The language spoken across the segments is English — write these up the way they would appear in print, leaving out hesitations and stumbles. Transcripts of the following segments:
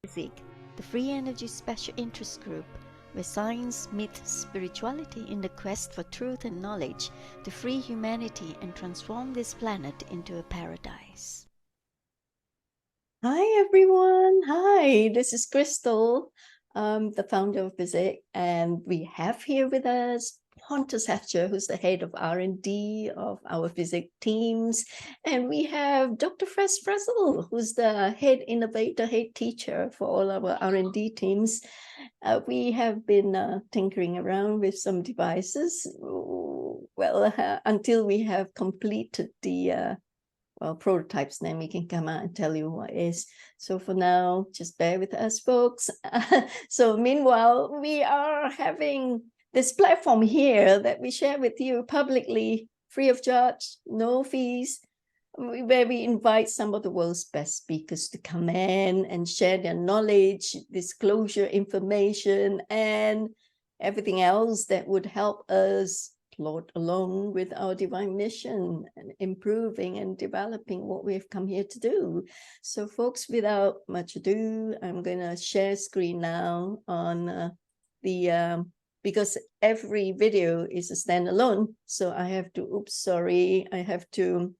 FESIG, the Free Energy Special Interest Group, where science meets spirituality in the quest for truth and knowledge to free humanity and transform this planet into a paradise. Hi, everyone. Hi, this is Crystal, the founder of FESIG, and we have here with us Pontus Hefcher, who's the head of R&D of our FESIG teams, and we have Dr. Fres Fresel, who's the head innovator, head teacher for all our R&D teams. We have been tinkering around with some devices, until we have completed the prototypes, then we can come out and tell you what is. So for now, just bear with us, folks. So meanwhile, we are having this platform here that we share with you publicly, free of charge, no fees, where we invite some of the world's best speakers to come in and share their knowledge, disclosure information, and everything else that would help us plod along with our divine mission and improving and developing what we've come here to do. So folks, without much ado, I'm going to share screen now on because every video is a standalone. So I have to, I have to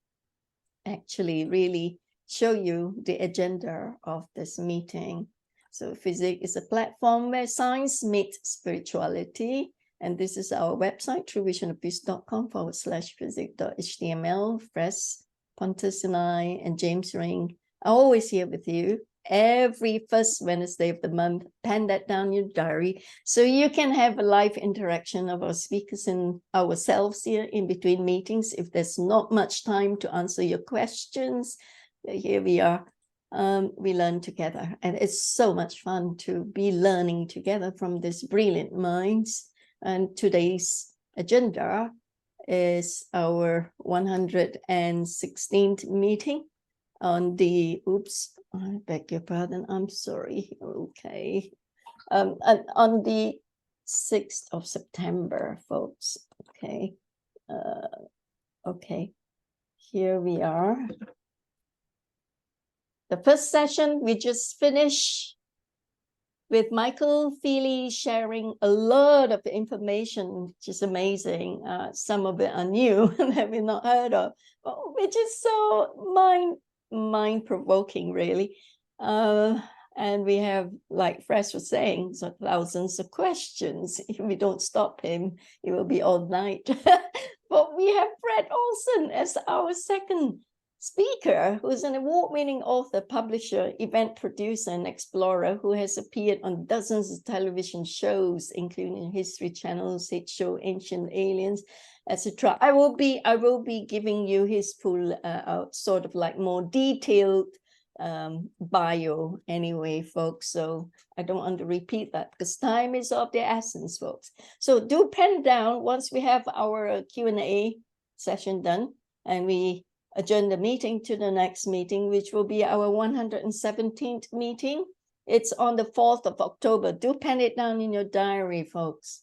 actually really show you the agenda of this meeting. So FESIG is a platform where science meets spirituality. And this is our website, truevisionofpeace.com/FESIG.html. Fres, Pontus, and I, and James Ring are always here with you every first Wednesday of the month. Pen that down in your diary so you can have a live interaction of our speakers and ourselves here in between meetings. If there's not much time to answer your questions, here we are. We learn together, and it's so much fun to be learning together from these brilliant minds. And today's agenda is our 116th meeting on the, I beg your pardon, I'm sorry, okay. On the 6th of September, folks, okay. Okay, here we are. The first session we just finished with Michael Feeley sharing a lot of information, which is amazing. Some of it are new that we've not heard of, which is so mind-provoking, really. And we have, like Fres was saying, so thousands of questions. If we don't stop him, it will be all night. But we have Brad Olsen as our second speaker, who's an award-winning author, publisher, event producer, and explorer who has appeared on dozens of television shows, including History Channel's hit show Ancient Aliens, etc. I will be giving you his full, sort of like more detailed bio anyway, folks. So I don't want to repeat that because time is of the essence, folks. So do pen down once we have our Q&A session done, and we adjourn the meeting to the next meeting, which will be our 117th meeting. It's on the 4th of October. Do pen it down in your diary, folks.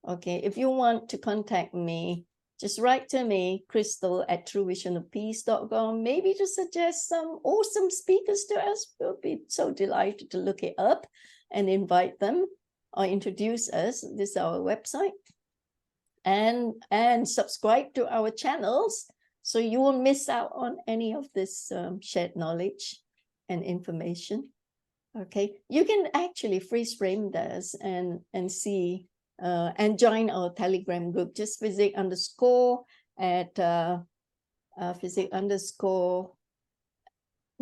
Okay, if you want to contact me, just write to me, crystal@truevisionofpeace.com. Maybe to suggest some awesome speakers to us. We'll be so delighted to look it up and invite them or introduce us. This is our website. And subscribe to our channels, so you won't miss out on any of this shared knowledge and information. Okay, you can actually freeze frame this and see and join our Telegram group. Just FESIG underscore at FESIG underscore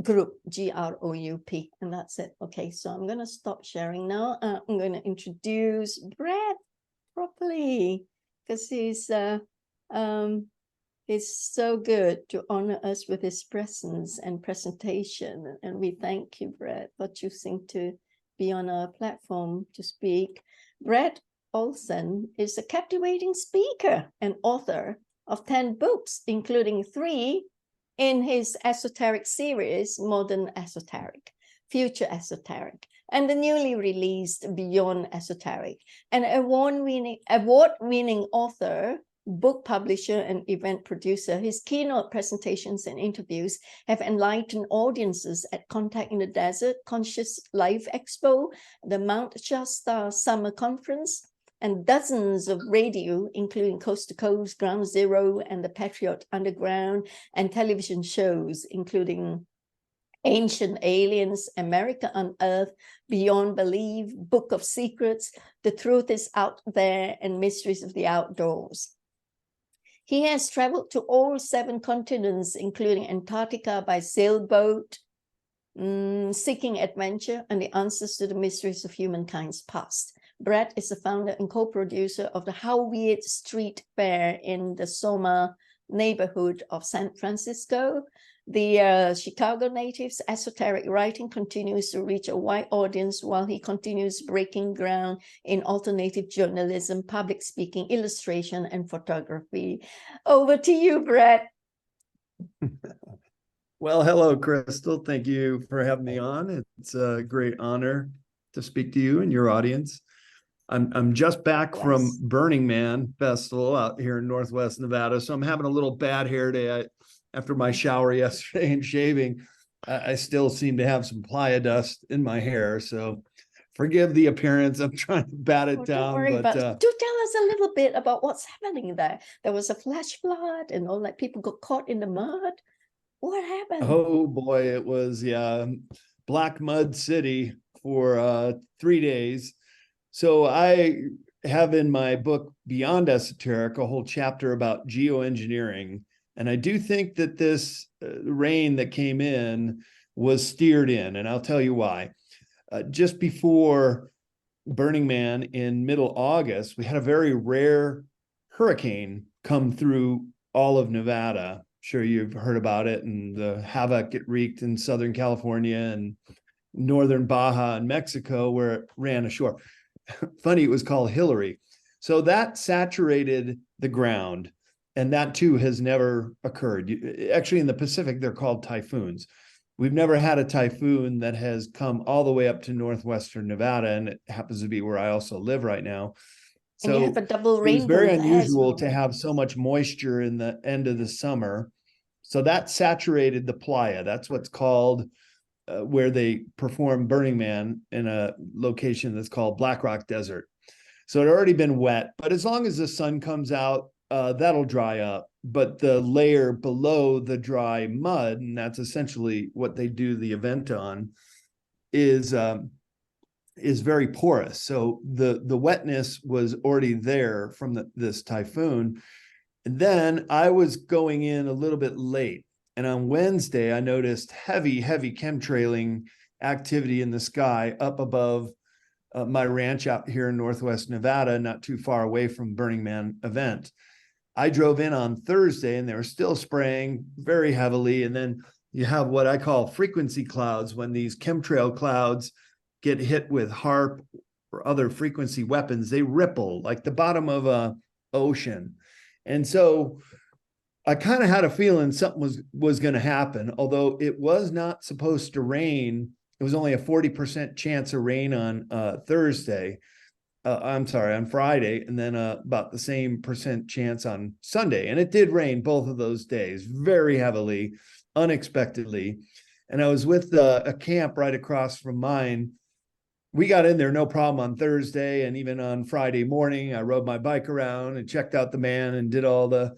group, GROUP, and that's it. Okay, so I'm going to stop sharing now. I'm going to introduce Brad properly because it's so good to honor us with his presence and presentation. And we thank you, Brad, for choosing to be on our platform to speak. Brad Olsen is a captivating speaker and author of 10 books, including 3 in his Esoteric Series, Modern Esoteric, Future Esoteric, and the newly released Beyond Esoteric. An award-winning author book publisher and event producer. His keynote presentations and interviews have enlightened audiences at Contact in the Desert, Conscious Life Expo, the Mount Shasta Summer Conference, and dozens of radio, including Coast to Coast, Ground Zero, and the Patriot Underground, and television shows, including Ancient Aliens, America Unearthed, Beyond Belief, Book of Secrets, The Truth is Out There, and Mysteries of the Outdoors. He has traveled to all 7 continents, including Antarctica by sailboat, seeking adventure and the answers to the mysteries of humankind's past. Brad is the founder and co-producer of the How Weird Street Fair in the Soma neighborhood of San Francisco. The Chicago native's esoteric writing continues to reach a wide audience while he continues breaking ground in alternative journalism, public speaking, illustration, and photography. Over to you, Brad. Well, hello, Crystal. Thank you for having me on. It's a great honor to speak to you and your audience. I'm just back from Burning Man Festival out here in Northwest Nevada, so I'm having a little bad hair day. After my shower yesterday and shaving, I still seem to have some playa dust in my hair, so forgive the appearance. I'm trying to bat it down. Don't worry, but do tell us a little bit about what's happening there. There was a flash flood and all that. People got caught in the mud. What happened? Oh boy, it was Black Mud City for 3 days. So I have in my book Beyond Esoteric a whole chapter about geoengineering. And I do think that this rain that came in was steered in, and I'll tell you why. Just before Burning Man in middle August, we had a very rare hurricane come through all of Nevada. Sure, you've heard about it, and the havoc it wreaked in Southern California and northern Baja and Mexico, where it ran ashore. Funny, it was called Hillary. So that saturated the ground, and that too has never occurred. Actually, in the Pacific, they're called typhoons. We've never had a typhoon that has come all the way up to northwestern Nevada, and it happens to be where I also live right now. So and you have a double rainbow. It was very unusual to have so much moisture in the end of the summer. So that saturated the playa. That's what's called where they perform Burning Man in a location that's called Black Rock Desert. So it had already been wet, but as long as the sun comes out, that'll dry up. But the layer below the dry mud, and that's essentially what they do the event on, is very porous. So the wetness was already there from this typhoon. And then I was going in a little bit late. And on Wednesday, I noticed heavy chemtrailing activity in the sky up above my ranch out here in Northwest Nevada, not too far away from Burning Man event. I drove in on Thursday and they were still spraying very heavily. And then you have what I call frequency clouds, when these chemtrail clouds get hit with HARP or other frequency weapons, they ripple like the bottom of a ocean. And so I kind of had a feeling something was going to happen, although it was not supposed to rain. It was only a 40% chance of rain on Thursday. I'm sorry, on Friday, and then about the same percent chance on Sunday. And it did rain both of those days, very heavily, unexpectedly. And I was with a camp right across from mine. We got in there no problem on Thursday, and even on Friday morning, I rode my bike around and checked out the man and did all the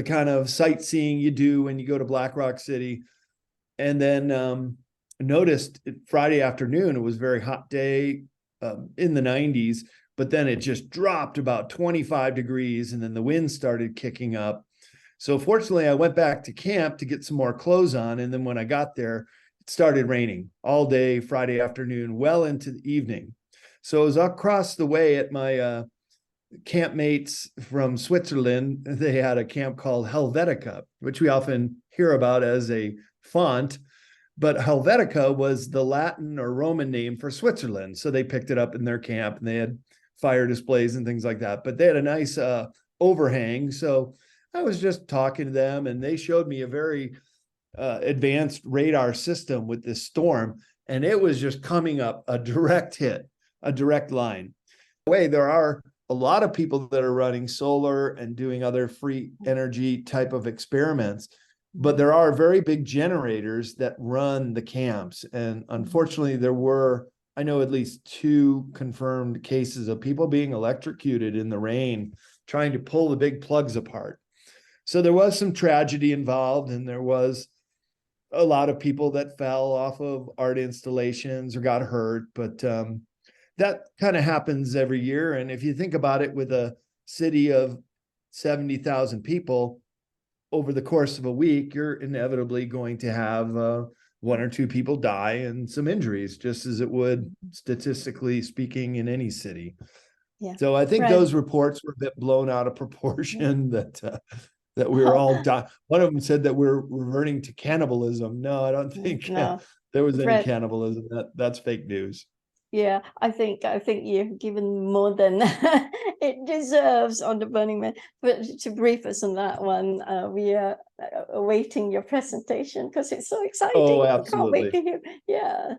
kind of sightseeing you do when you go to Black Rock City. And then noticed Friday afternoon, it was a very hot day in the 90s, but then it just dropped about 25 degrees, and then the wind started kicking up. So fortunately, I went back to camp to get some more clothes on, and then when I got there, it started raining all day Friday afternoon, well into the evening. So I was across the way at my campmates from Switzerland. They had a camp called Helvetica, which we often hear about as a font, but Helvetica was the Latin or Roman name for Switzerland. So they picked it up in their camp, and they had fire displays and things like that. But they had a nice overhang. So I was just talking to them, and they showed me a very advanced radar system with this storm, and it was just coming up a direct hit, a direct line. Way there are a lot of people that are running solar and doing other free energy type of experiments, but there are very big generators that run the camps. And unfortunately, there were, I know, at least 2 confirmed cases of people being electrocuted in the rain trying to pull the big plugs apart. So there was some tragedy involved, and there was a lot of people that fell off of art installations or got hurt, but that kind of happens every year. And if you think about it, with a city of 70,000 people, over the course of a week, you're inevitably going to have 1 or 2 people die and some injuries, just as it would, statistically speaking, in any city. Yeah. So I think Brad, those reports were a bit blown out of proportion, that we were all dying. One of them said that we're reverting to cannibalism. No, I don't think no. there was any Brad, cannibalism. That's fake news. yeah, I think you've given more than it deserves on the Burning Man. But to brief us on that one, we are awaiting your presentation because it's so exciting. Oh, I can't wait absolutely. to hear. Yeah,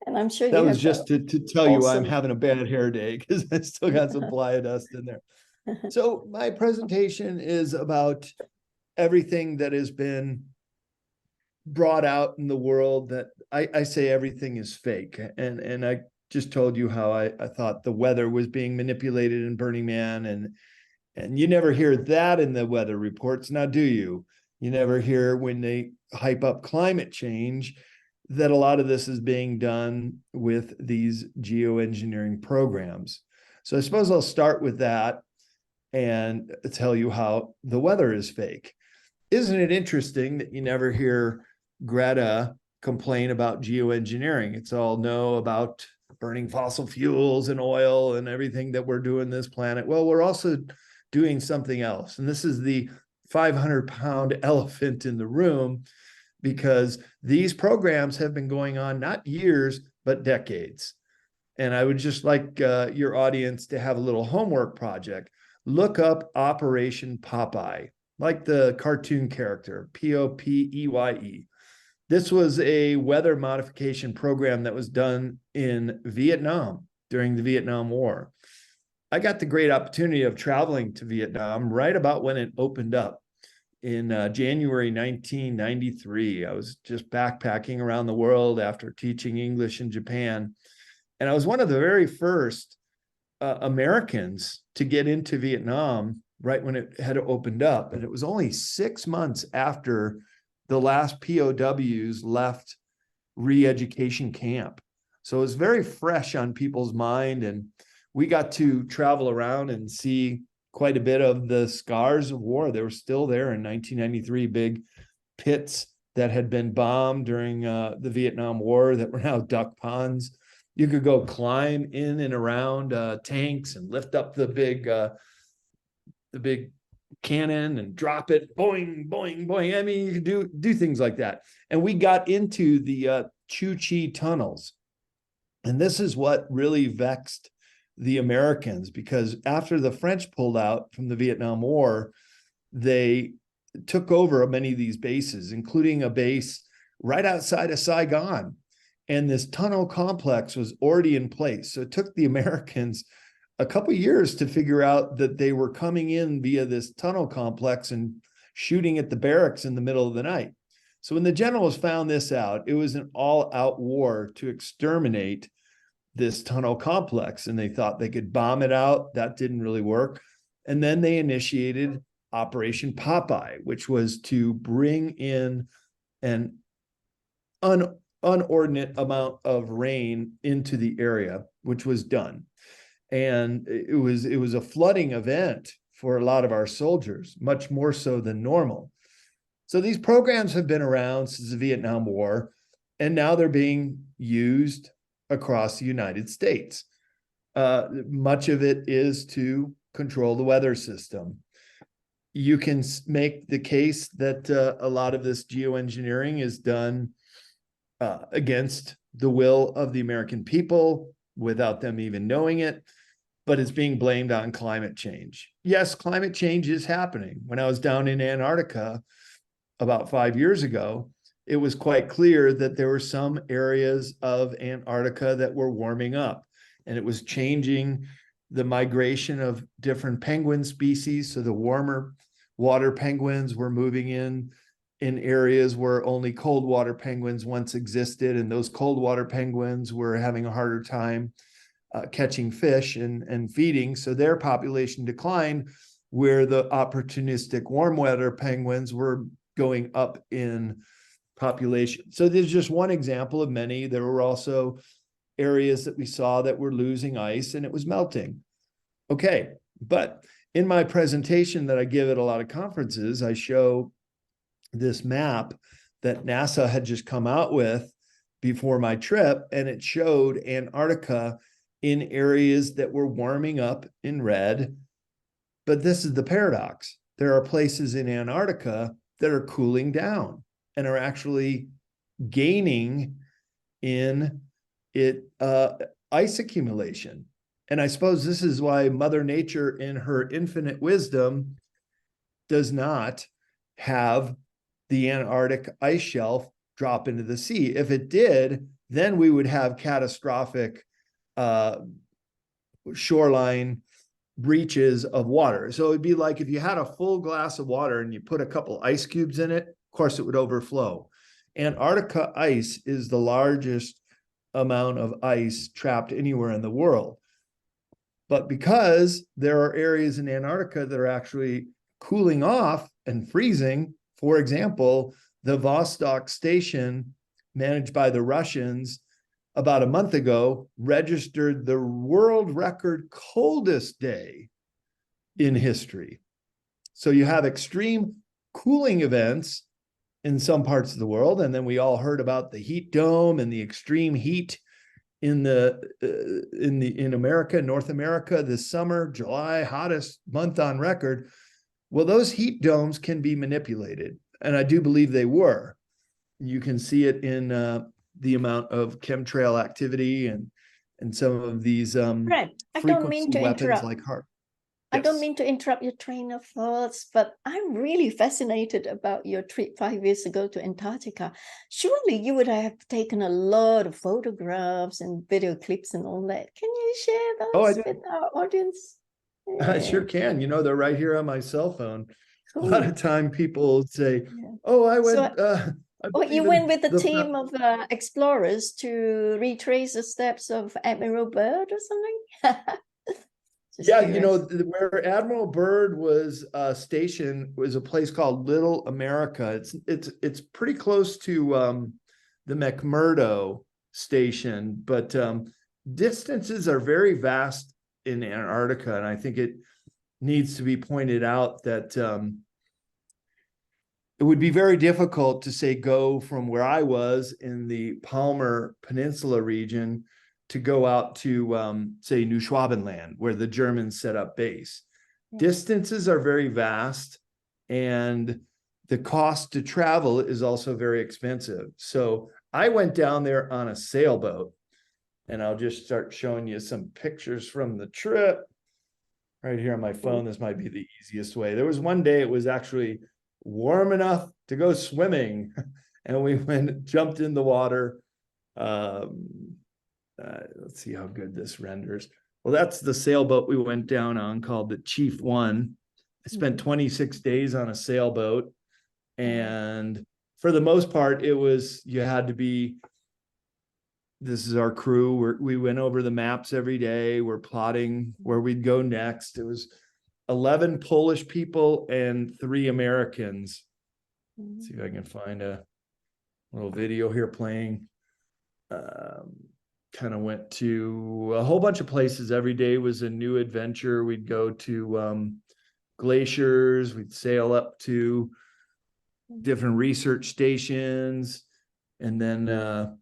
and I'm sure That you was have just to tell you I'm awesome. having a bad hair day, because I still got some fly dust in there. So my presentation is about everything that has been brought out in the world, that I say everything is fake. And I just told you how I thought the weather was being manipulated in Burning Man, and you never hear that in the weather reports, now do you? You never hear, when they hype up climate change, that a lot of this is being done with these geoengineering programs. So I suppose I'll start with that and tell you how the weather is fake. Isn't it interesting that you never hear Greta complain about geoengineering? It's all no about burning fossil fuels and oil and everything that we're doing this planet. Well, we're also doing something else. And this is the 500-pound elephant in the room, because these programs have been going on not years, but decades. And I would just like your audience to have a little homework project. Look up Operation Popeye, like the cartoon character, Popeye. This was a weather modification program that was done in Vietnam during the Vietnam War. I got the great opportunity of traveling to Vietnam right about when it opened up in January 1993. I was just backpacking around the world after teaching English in Japan. And I was one of the very first Americans to get into Vietnam right when it had opened up. And it was only 6 months after the last POWs left re-education camp. So it was very fresh on people's mind. And we got to travel around and see quite a bit of the scars of war. They were still there in 1993, big pits that had been bombed during the Vietnam War that were now duck ponds. You could go climb in and around tanks and lift up the big cannon and drop it, boing, boing, boing. I mean, you could do things like that. And we got into the Chu Chi tunnels. And this is what really vexed the Americans, because after the French pulled out from the Vietnam War, they took over many of these bases, including a base right outside of Saigon. And this tunnel complex was already in place. So it took the Americans a couple of years to figure out that they were coming in via this tunnel complex and shooting at the barracks in the middle of the night. So when the generals found this out, it was an all-out war to exterminate this tunnel complex, and they thought they could bomb it out. That didn't really work. And then they initiated Operation Popeye, which was to bring in an unordinate amount of rain into the area, which was done. And it was a flooding event for a lot of our soldiers, much more so than normal. So these programs have been around since the Vietnam War, and now they're being used across the United States. Much of it is to control the weather system. You can make the case that a lot of this geoengineering is done against the will of the American people without them even knowing it, but it's being blamed on climate change. Yes, climate change is happening. When I was down in Antarctica about 5 years ago, it was quite clear that there were some areas of Antarctica that were warming up, and it was changing the migration of different penguin species. So the warmer water penguins were moving in areas where only cold water penguins once existed, and those cold water penguins were having a harder time catching fish and feeding, so their population declined, where the opportunistic warm weather penguins were going up in population. So there's just one example of many. There were also areas that we saw that were losing ice and it was melting. Okay, but in my presentation that I give at a lot of conferences, I show this map that NASA had just come out with before my trip, and it showed Antarctica in areas that were warming up in red. But this is the paradox. There are places in Antarctica that are cooling down and are actually gaining in ice accumulation. And I suppose this is why Mother Nature, in her infinite wisdom, does not have the Antarctic ice shelf drop into the sea. If it did, then we would have catastrophic shoreline breaches of water. So it'd be like if you had a full glass of water and you put a couple ice cubes in it, of course it would overflow. Antarctica ice is the largest amount of ice trapped anywhere in the world. But because there are areas in Antarctica that are actually cooling off and freezing, for example, the Vostok station managed by the Russians about a month ago registered the world record coldest day in history. So you have extreme cooling events in some parts of the world, and then we all heard about the heat dome and the extreme heat in America, North America this summer, July, hottest month on record. Well, those heat domes can be manipulated, and I do believe they were. You can see it in the amount of chemtrail activity and some of these Brad, I don't mean to weapons interrupt. like Harp. I don't mean to interrupt your train of thoughts, but I'm really fascinated about your trip 5 years ago to Antarctica. Surely you would have taken a lot of photographs and video clips and all that. Can you share those with our audience? I sure can. You know, they're right here on my cell phone. Cool. A lot of time people say, "Oh, I went." You went with a team of explorers to retrace the steps of Admiral Byrd or something? Yeah, curious. You know, where Admiral Byrd was stationed was a place called Little America. It's pretty close to the McMurdo station, but distances are very vast in Antarctica, and I think it needs to be pointed out that it would be very difficult to say go from where I was in the Palmer Peninsula region to go out to, say, New Schwabenland, where the Germans set up base. Yeah. Distances are very vast, and the cost to travel is also very expensive. So I went down there on a sailboat, and I'll just start showing you some pictures from the trip. Right here on my phone, this might be the easiest way. There was one day it was actually warm enough to go swimming, and we jumped in the water. Let's see how good this renders. Well, that's the sailboat we went down on called the Chief One. I spent 26 days on a sailboat, and for the most part, you had to be, this is our crew. We went over the maps every day. We're plotting where we'd go next. It was 11 Polish people and 3 Americans. Let's see if I can find a little video here playing. Kind of went to a whole bunch of places. Every day was a new adventure. We'd go to glaciers. We'd sail up to different research stations. And then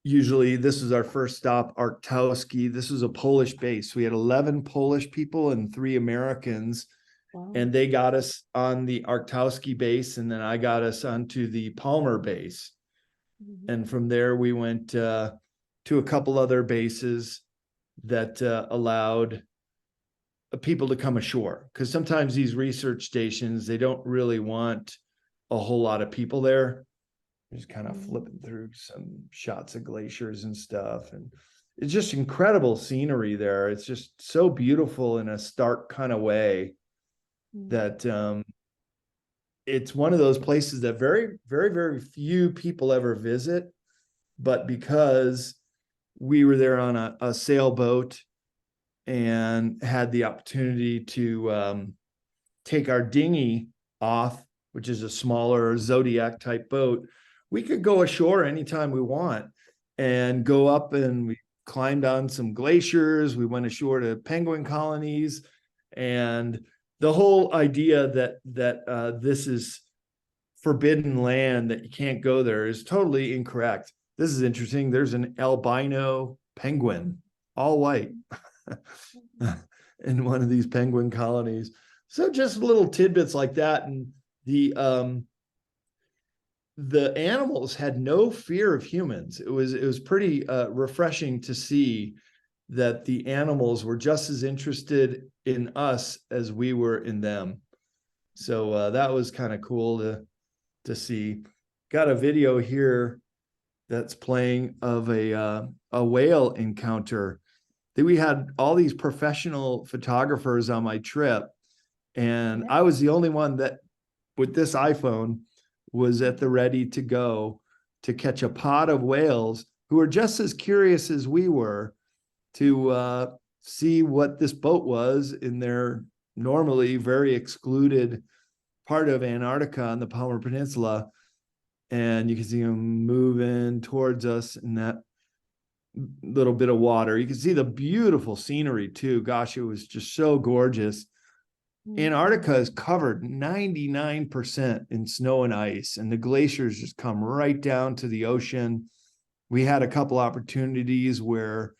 usually this was our first stop, Arktowski. This was a Polish base. We had 11 Polish people and 3 Americans. Wow. And they got us on the Arktowski base, and then I got us onto the Palmer base. And from there, we went to a couple other bases that allowed people to come ashore. Because sometimes these research stations, they don't really want a whole lot of people there. Just kind of flipping through some shots of glaciers and stuff. And it's just incredible scenery there. It's just so beautiful in a stark kind of way that it's one of those places that very, very, very few people ever visit. But because we were there on a sailboat and had the opportunity to take our dinghy off, which is a smaller Zodiac type boat, we could go ashore anytime we want and go up, and we climbed on some glaciers. We went ashore to penguin colonies, and the whole idea that this is forbidden land, that you can't go there, is totally incorrect. This is interesting. There's an albino penguin, all white, in one of these penguin colonies. So just little tidbits like that. And the animals had no fear of humans. It was pretty refreshing to see that the animals were just as interested in us as we were in them. So that was kind of cool to see. Got a video here that's playing of a whale encounter. We had all these professional photographers on my trip, and I was the only one that, with this iPhone, was at the ready to go to catch a pod of whales who were just as curious as we were to see what this boat was in their normally very excluded part of Antarctica on the Palmer Peninsula. And you can see them moving towards us in that little bit of water. You can see the beautiful scenery too. Gosh, it was just so gorgeous. Antarctica is covered 99% in snow and ice, and the glaciers just come right down to the ocean. We had a couple opportunities where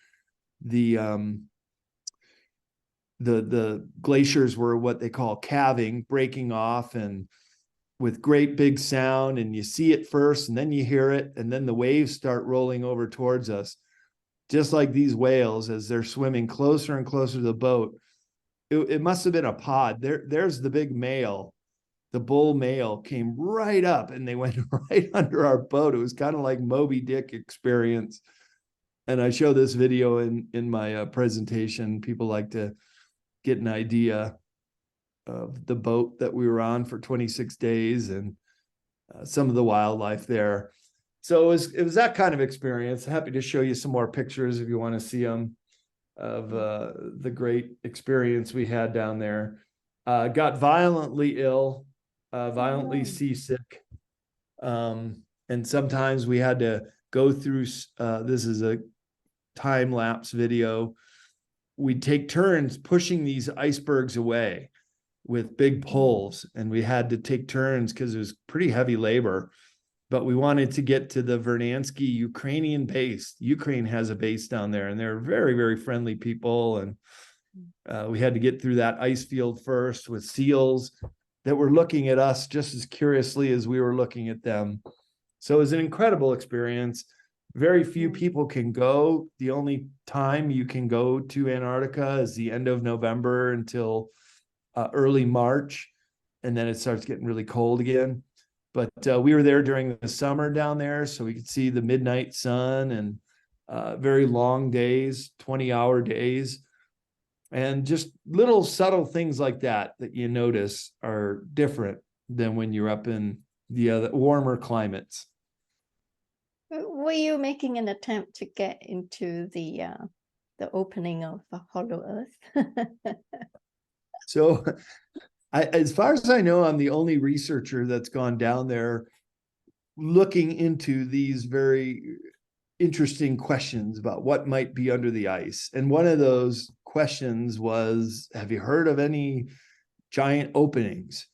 the glaciers were what they call calving, breaking off, and with great big sound, and you see it first and then you hear it, and then the waves start rolling over towards us, just like these whales as they're swimming closer and closer to the boat. It must have been a pod. There's the big male. The bull male came right up, and they went right under our boat. It was kind of like Moby Dick experience. And I show this video in my presentation. People like to get an idea of the boat that we were on for 26 days and some of the wildlife there. So it was that kind of experience. Happy to show you some more pictures if you want to see them, of the great experience we had down there. Got violently ill, violently seasick. And sometimes we had to go through, this is a time-lapse video. We'd take turns pushing these icebergs away with big poles, and we had to take turns because it was pretty heavy labor. But we wanted to get to the Vernansky Ukrainian base. Ukraine has a base down there, and they're very, very friendly people. And we had to get through that ice field first with seals that were looking at us just as curiously as we were looking at them. So it was an incredible experience. Very few people can go. The only time you can go to Antarctica is the end of November until early March, and then it starts getting really cold again. But we were there during the summer down there, so we could see the midnight sun and very long days, 20-hour days. And just little subtle things like that you notice are different than when you're up in the other warmer climates. Were you making an attempt to get into the opening of the Hollow Earth? So as far as I know, I'm the only researcher that's gone down there looking into these very interesting questions about what might be under the ice. And one of those questions was, have you heard of any giant openings?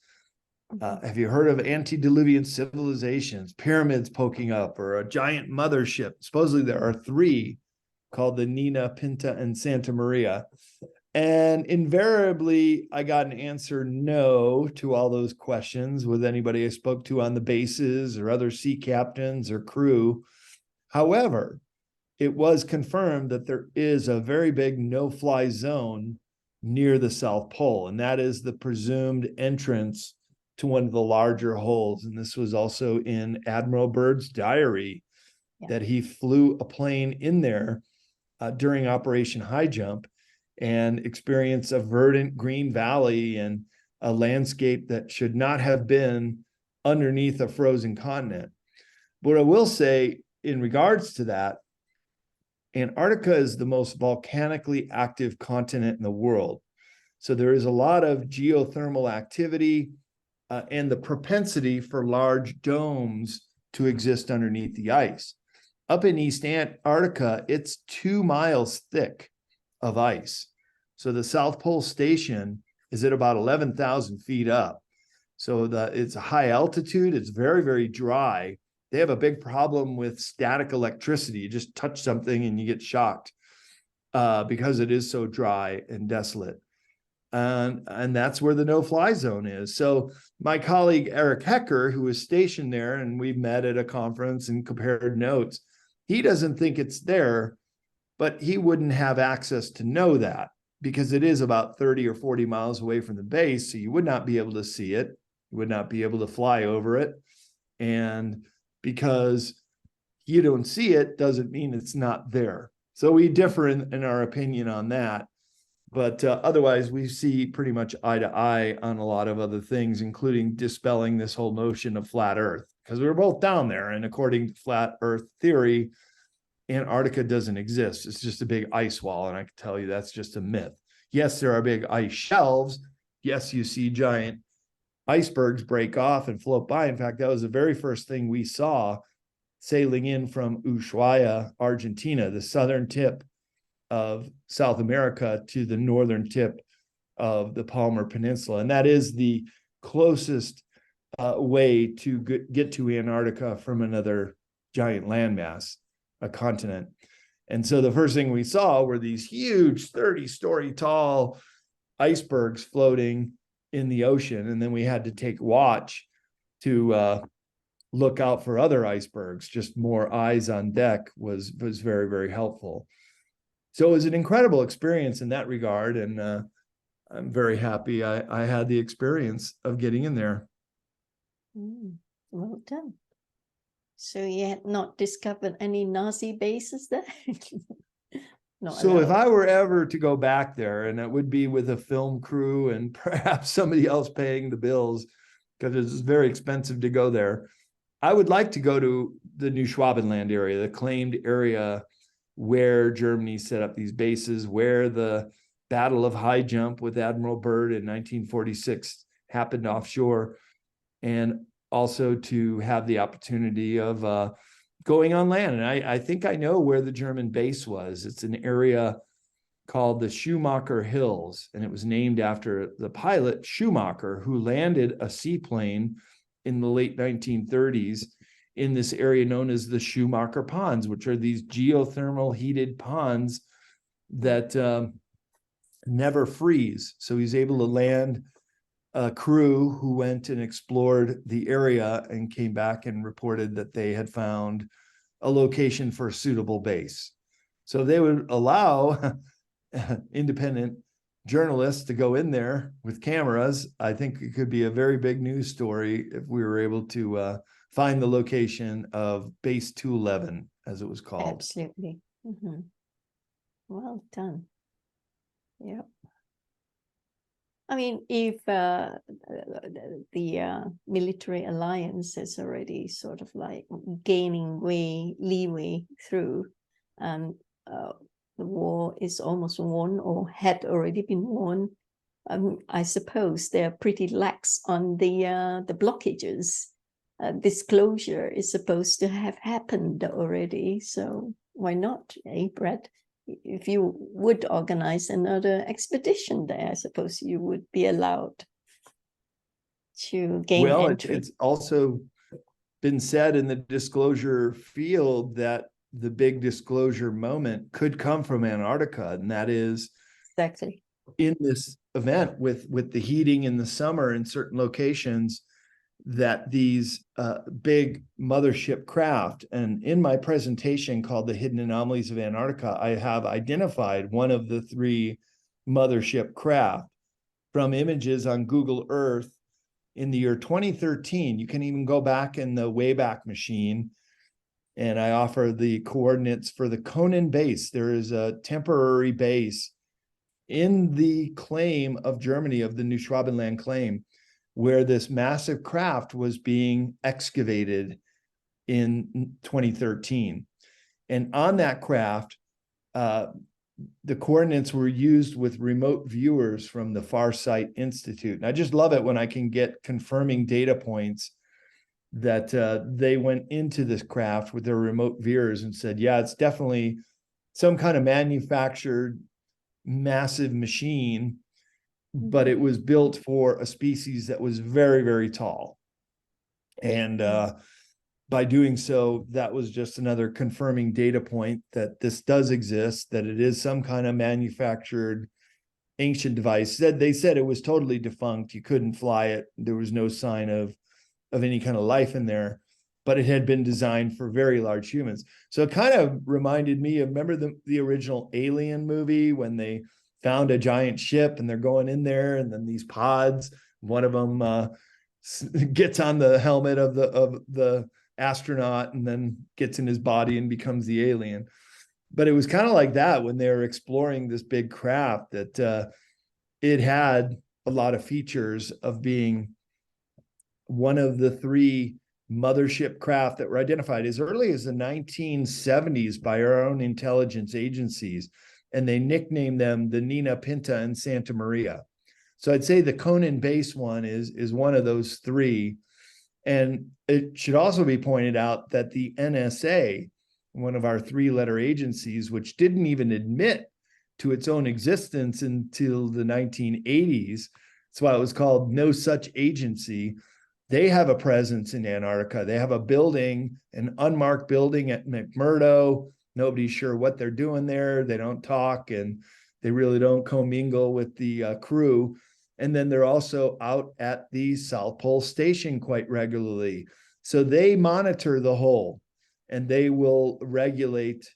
Have you heard of antediluvian civilizations, pyramids poking up, or a giant mothership? Supposedly there are 3 called the Nina, Pinta, and Santa Maria. And invariably, I got an answer no to all those questions with anybody I spoke to on the bases or other sea captains or crew. However, it was confirmed that there is a very big no-fly zone near the South Pole, and that is the presumed entrance to one of the larger holes. And this was also in Admiral Byrd's diary, that he flew a plane in there during Operation High Jump and experience a verdant green valley and a landscape that should not have been underneath a frozen continent. What I will say in regards to that, Antarctica is the most volcanically active continent in the world. So there is a lot of geothermal activity and the propensity for large domes to exist underneath the ice. Up in East Antarctica, it's 2 miles thick of ice. So the South Pole Station is at about 11,000 feet up. So it's a high altitude. It's very, very dry. They have a big problem with static electricity. You just touch something and you get shocked because it is so dry and desolate. And that's where the no-fly zone is. So my colleague Eric Hecker, who was stationed there, and we met at a conference and compared notes, he doesn't think it's there, but he wouldn't have access to know that because it is about 30 or 40 miles away from the base. So you would not be able to see it. You would not be able to fly over it. And because you don't see it doesn't mean it's not there. So we differ in our opinion on that. But otherwise, we see pretty much eye to eye on a lot of other things, including dispelling this whole notion of flat Earth, because we were both down there. And according to flat Earth theory, Antarctica doesn't exist. It's just a big ice wall. And I can tell you that's just a myth. Yes, there are big ice shelves. Yes, you see giant icebergs break off and float by. In fact, that was the very first thing we saw sailing in from Ushuaia, Argentina, the southern tip of South America to the northern tip of the Palmer Peninsula. And that is the closest way to get to Antarctica from another giant landmass, a continent. And so the first thing we saw were these huge 30-story tall icebergs floating in the ocean. And then we had to take watch to look out for other icebergs. Just more eyes on deck was very, very helpful. So it was an incredible experience in that regard. And I'm very happy I had the experience of getting in there. Well done. So you had not discovered any Nazi bases there? So if I were ever to go back there, and it would be with a film crew and perhaps somebody else paying the bills, because it's very expensive to go there, I would like to go to the New Schwabenland area, the claimed area where Germany set up these bases, where the Battle of High Jump with Admiral Byrd in 1946 happened offshore, and also to have the opportunity of going on land. And I think I know where the German base was. It's an area called the Schumacher Hills, and it was named after the pilot Schumacher, who landed a seaplane in the late 1930s in this area known as the Schumacher Ponds, which are these geothermal heated ponds that never freeze. So he's able to land a crew who went and explored the area and came back and reported that they had found a location for a suitable base. So they would allow independent journalists to go in there with cameras. I think it could be a very big news story if we were able to find the location of Base 211, as it was called. Absolutely. Mm-hmm. Well done. Yep. I mean, if the military alliance is already sort of like gaining leeway through, and the war is almost won or had already been won, I suppose they're pretty lax on the blockages. Disclosure is supposed to have happened already, so why not, Brad? If you would organize another expedition there, I suppose you would be allowed to gain entry. It's also been said in the disclosure field that the big disclosure moment could come from Antarctica, and that is exactly in this event with the heating in the summer in certain locations, that these big mothership craft, and in my presentation called The Hidden Anomalies of Antarctica, I have identified one of the 3 mothership craft from images on Google Earth in the year 2013. You can even go back in the Wayback Machine And I offer the coordinates for the Conan base. There is a temporary base in the claim of Germany, of the New Schwabenland claim, where this massive craft was being excavated in 2013. And on that craft, the coordinates were used with remote viewers from the Farsight Institute. And I just love it when I can get confirming data points that they went into this craft with their remote viewers and said, yeah, it's definitely some kind of manufactured massive machine, but it was built for a species that was very, very tall. And by doing so, that was just another confirming data point that this does exist, that it is some kind of manufactured ancient device. They said it was totally defunct. You couldn't fly it. There was no sign of any kind of life in there, but it had been designed for very large humans. So it kind of reminded me of, remember the original Alien movie when they found a giant ship and they're going in there, and then these pods, one of them gets on the helmet of the astronaut and then gets in his body and becomes the alien. But it was kind of like that when they were exploring this big craft, that it had a lot of features of being one of the three mothership craft that were identified as early as the 1970s by our own intelligence agencies. And they nicknamed them the Nina Pinta and Santa Maria. So I'd say the Conan base one is one of those three. And it should also be pointed out that the NSA, one of our three-letter agencies, which didn't even admit to its own existence until the 1980s, that's why it was called No Such Agency. They have a presence in Antarctica. They have a building, an unmarked building at McMurdo. Nobody's sure what they're doing there. They don't talk, and they really don't commingle with the crew. And then they're also out at the South Pole Station quite regularly. So they monitor the whole, and they will regulate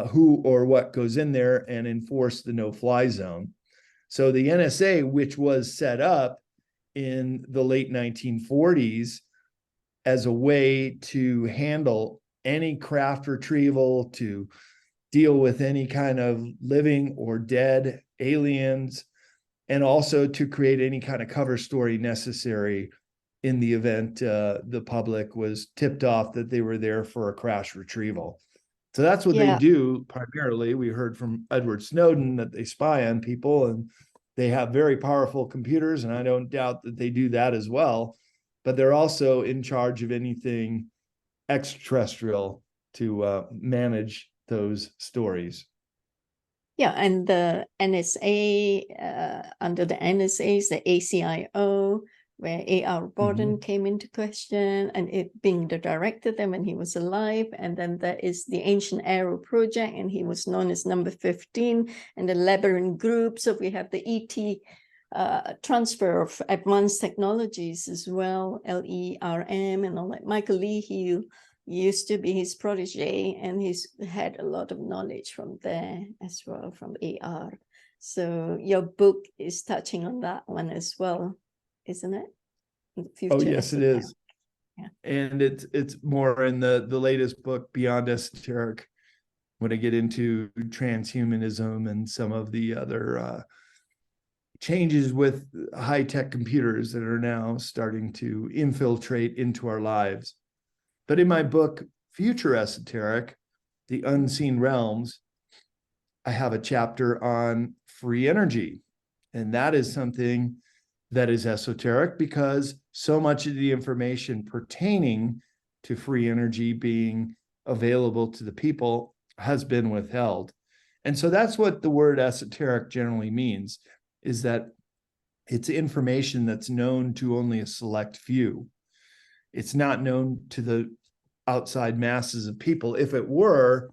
who or what goes in there and enforce the no-fly zone. So the NSA, which was set up in the late 1940s as a way to handle any craft retrieval, to deal with any kind of living or dead aliens, and also to create any kind of cover story necessary in the event the public was tipped off that they were there for a crash retrieval. So that's what they do primarily. We heard from Edward Snowden that they spy on people, and they have very powerful computers, and I don't doubt that they do that as well. But they're also in charge of anything extraterrestrial to manage those stories. Yeah, and the NSA, under the NSA is the ACIO, where A.R. Gordon came into question, and it being the director then when he was alive. And then there is the Ancient Arrow Project, and he was known as number 15, and the Labyrinth Group. So we have the ET transfer of advanced technologies as well, LERM and all that. Michael Lee, he used to be his protege, and he's had a lot of knowledge from there as well, from AR. So your book is touching on that one as well, isn't it? Oh, yes, it is. Yeah. And it's more in the latest book, Beyond Esoteric, when I get into transhumanism and some of the other changes with high-tech computers that are now starting to infiltrate into our lives. But in my book, Future Esoteric, The Unseen Realms, I have a chapter on free energy. And that is something that is esoteric because so much of the information pertaining to free energy being available to the people has been withheld. And so that's what the word esoteric generally means, is that it's information that's known to only a select few. It's not known to the outside masses of people. If it were,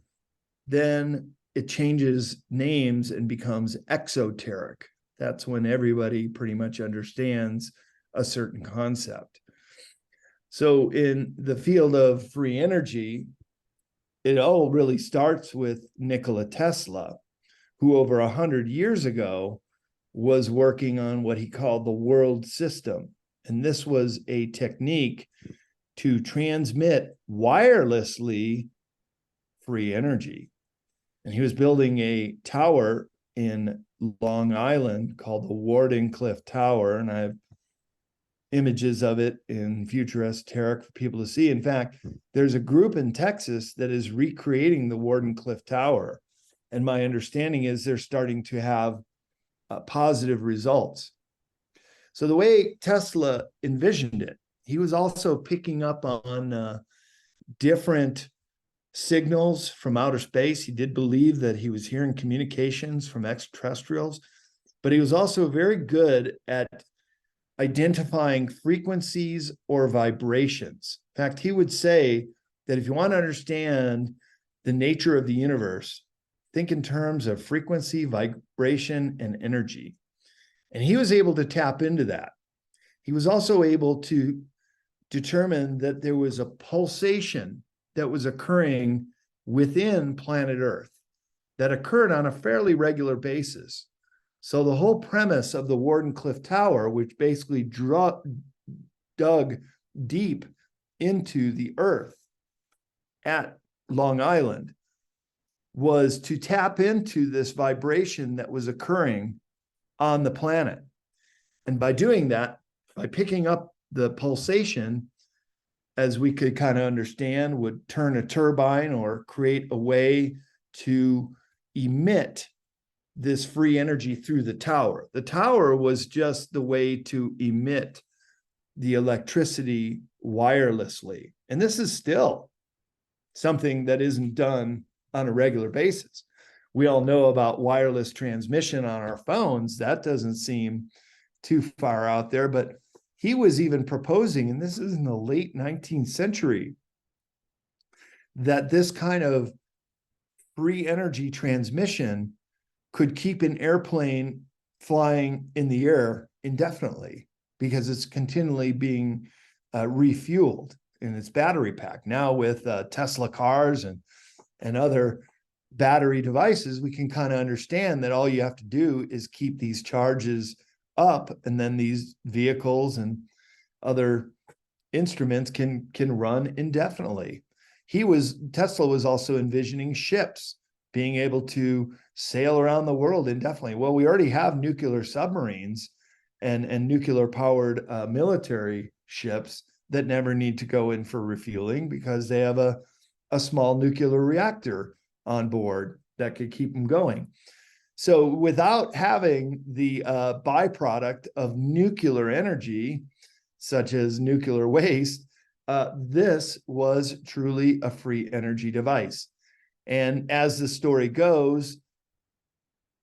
then it changes names and becomes exoteric. That's when everybody pretty much understands a certain concept. So in the field of free energy, it all really starts with Nikola Tesla, who over 100 years ago was working on what he called the world system. And this was a technique to transmit wirelessly free energy. And he was building a tower in Long Island called the Wardenclyffe Tower. And I have images of it in future esoteric for people to see. In fact, there's a group in Texas that is recreating the Wardenclyffe Tower. And my understanding is they're starting to have positive results. So the way Tesla envisioned it, he was also picking up on different signals from outer space. He did believe that he was hearing communications from extraterrestrials, but he was also very good at identifying frequencies or vibrations. In fact, he would say that if you want to understand the nature of the universe, think in terms of frequency, vibration, and energy. And he was able to tap into that. He was also able to determine that there was a pulsation that was occurring within planet Earth that occurred on a fairly regular basis. So the whole premise of the Wardenclyffe Tower, which basically dug deep into the Earth at Long Island, was to tap into this vibration that was occurring on the planet. And by doing that, by picking up the pulsation, as we could kind of understand, would turn a turbine or create a way to emit this free energy through the tower. The tower was just the way to emit the electricity wirelessly. And this is still something that isn't done on a regular basis. We all know about wireless transmission on our phones. That doesn't seem too far out there, but he was even proposing, and this is in the late 19th century, that this kind of free energy transmission could keep an airplane flying in the air indefinitely because it's continually being refueled in its battery pack. Now with Tesla cars and other battery devices, we can kind of understand that all you have to do is keep these charges up, and then these vehicles other instruments can run indefinitely. Tesla was also envisioning ships being able to sail around the world indefinitely. Well, we already have nuclear submarines and nuclear powered military ships that never need to go in for refueling because they have a small nuclear reactor on board that could keep them going. So without having the byproduct of nuclear energy, such as nuclear waste, this was truly a free energy device. And as the story goes,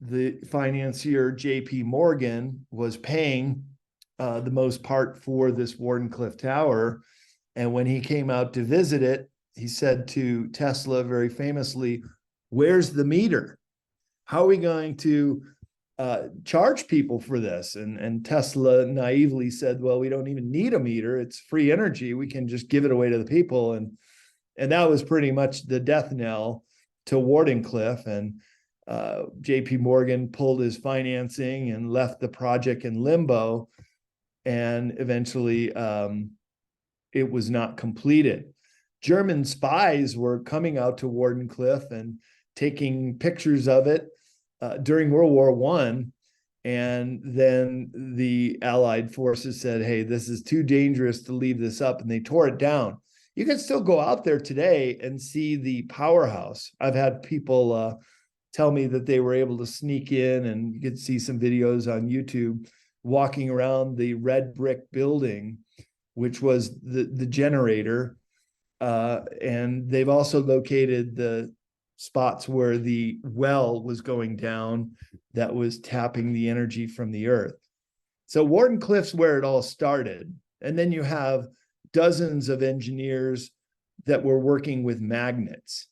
the financier J.P. Morgan was paying the most part for this Wardenclyffe Tower. And when he came out to visit it, he said to Tesla very famously, "Where's the meter? How are we going to charge people for this?" And Tesla naively said, "Well, we don't even need a meter. It's free energy. We can just give it away to the people." And that was pretty much the death knell to Wardenclyffe. And J.P. Morgan pulled his financing and left the project in limbo. And eventually it was not completed. German spies were coming out to Wardenclyffe and taking pictures of it during World War I. And then the Allied forces said, "Hey, this is too dangerous to leave this up." And they tore it down. You can still go out there today and see the powerhouse. I've had people tell me that they were able to sneak in, and you could see some videos on YouTube walking around the red brick building, which was the generator. And they've also located the spots where the well was going down that was tapping the energy from the earth. So Wardenclyffe's where it all started. And then you have dozens of engineers that were working with magnets.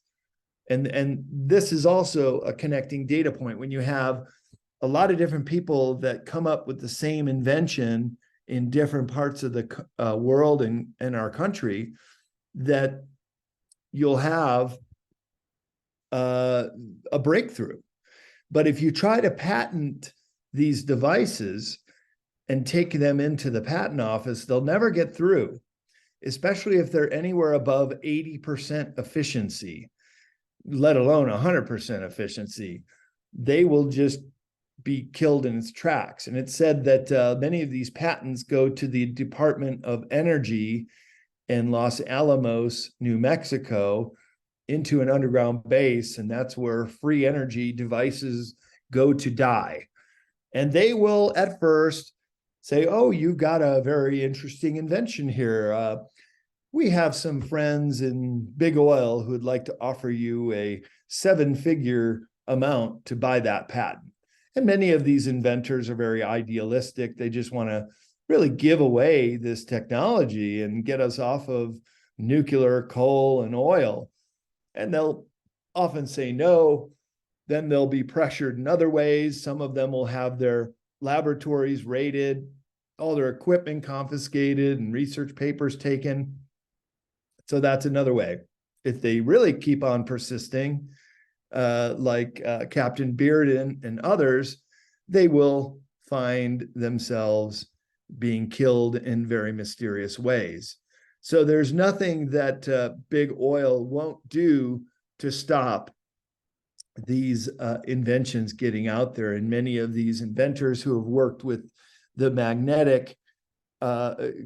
And this is also a connecting data point. When you have a lot of different people that come up with the same invention in different parts of the world and our country, that you'll have a breakthrough. But if you try to patent these devices and take them into the patent office, they'll never get through. especially if they're anywhere above 80% efficiency, let alone 100% efficiency, they will just be killed in its tracks. And it's said that many of these patents go to the Department of Energy in Los Alamos, New Mexico, into an underground base. And that's where free energy devices go to die. And they will at first say, oh, you got a very interesting invention here. We have some friends in big oil who would like to offer you a 7-figure amount to buy that patent. And many of these inventors are very idealistic. They just want to really give away this technology and get us off of nuclear, coal, and oil. And they'll often say no. Then they'll be pressured in other ways. Some of them will have their laboratories raided, all their equipment confiscated, and research papers taken. So that's another way. If they really keep on persisting, like Captain Bearden and others, they will find themselves being killed in very mysterious ways. So there's nothing that big oil won't do to stop these inventions getting out there. And many of these inventors who have worked with the magnetic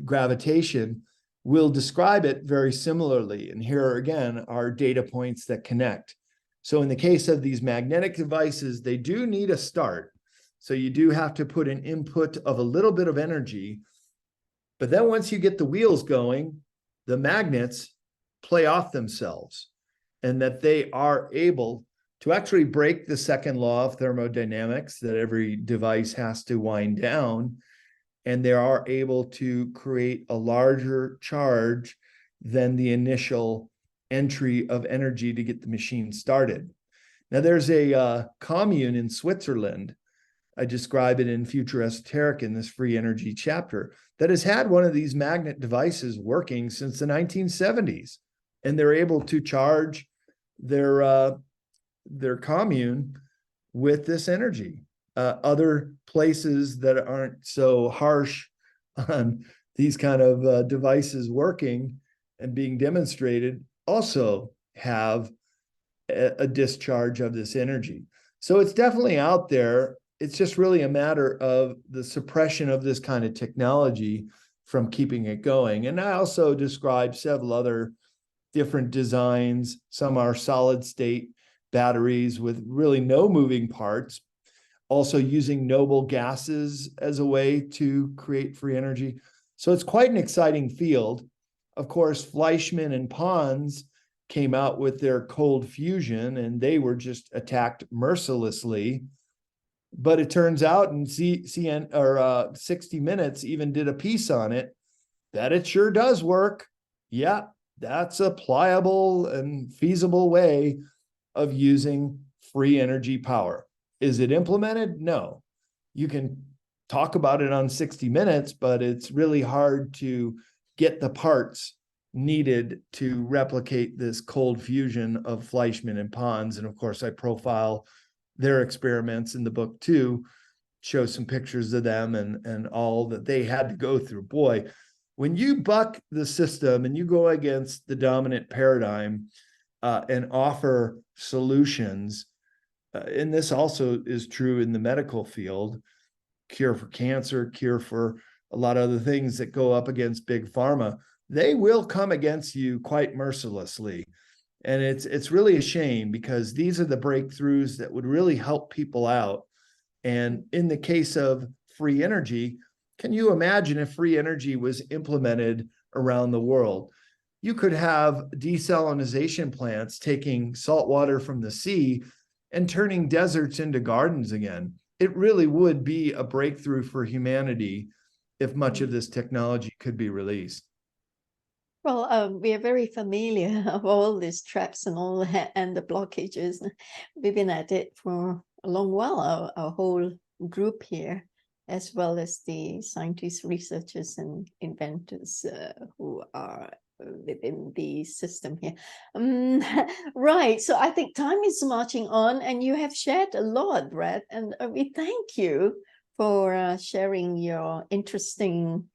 gravitation will describe it very similarly. And here again are data points that connect. So in the case of these magnetic devices, they do need a start. So you do have to put an input of a little bit of energy. But then once you get the wheels going, the magnets play off themselves, and that they are able to actually break the second law of thermodynamics that every device has to wind down. And they are able to create a larger charge than the initial entry of energy to get the machine started. Now, there's a commune in Switzerland, I describe it in Future Esoteric in this free energy chapter, that has had one of these magnet devices working since the 1970s. And they're able to charge their commune with this energy. Other places that aren't so harsh on these kind of devices working and being demonstrated also have a discharge of this energy. So it's definitely out there. It's just really a matter of the suppression of this kind of technology from keeping it going. And I also described several other different designs. Some are solid state batteries with really no moving parts, also using noble gases as a way to create free energy. So it's quite an exciting field. Of course, Fleischmann and Pons came out with their cold fusion, and they were just attacked mercilessly. But it turns out, and 60 Minutes even did a piece on it, that it sure does work. Yeah, that's a pliable and feasible way of using free energy power. Is it implemented? No. You can talk about it on 60 Minutes, but it's really hard to get the parts needed to replicate this cold fusion of Fleischmann and Pons. And of course, I profile their experiments in the book too, show some pictures of them and all that they had to go through. Boy, when you buck the system and you go against the dominant paradigm and offer solutions, and this also is true in the medical field, cure for cancer, cure for a lot of other things that go up against big pharma, they will come against you quite mercilessly. And it's really a shame, because these are the breakthroughs that would really help people out. And in the case of free energy, can you imagine if free energy was implemented around the world? You could have desalination plants taking salt water from the sea and turning deserts into gardens again. It really would be a breakthrough for humanity if much of this technology could be released. Well, we are very familiar of all these traps and all that, and the blockages. We've been at it for a long while, our whole group here, as well as the scientists, researchers, and inventors who are within the system here. Right, so I think time is marching on, and you have shared a lot, Brad, and we thank you for sharing your interesting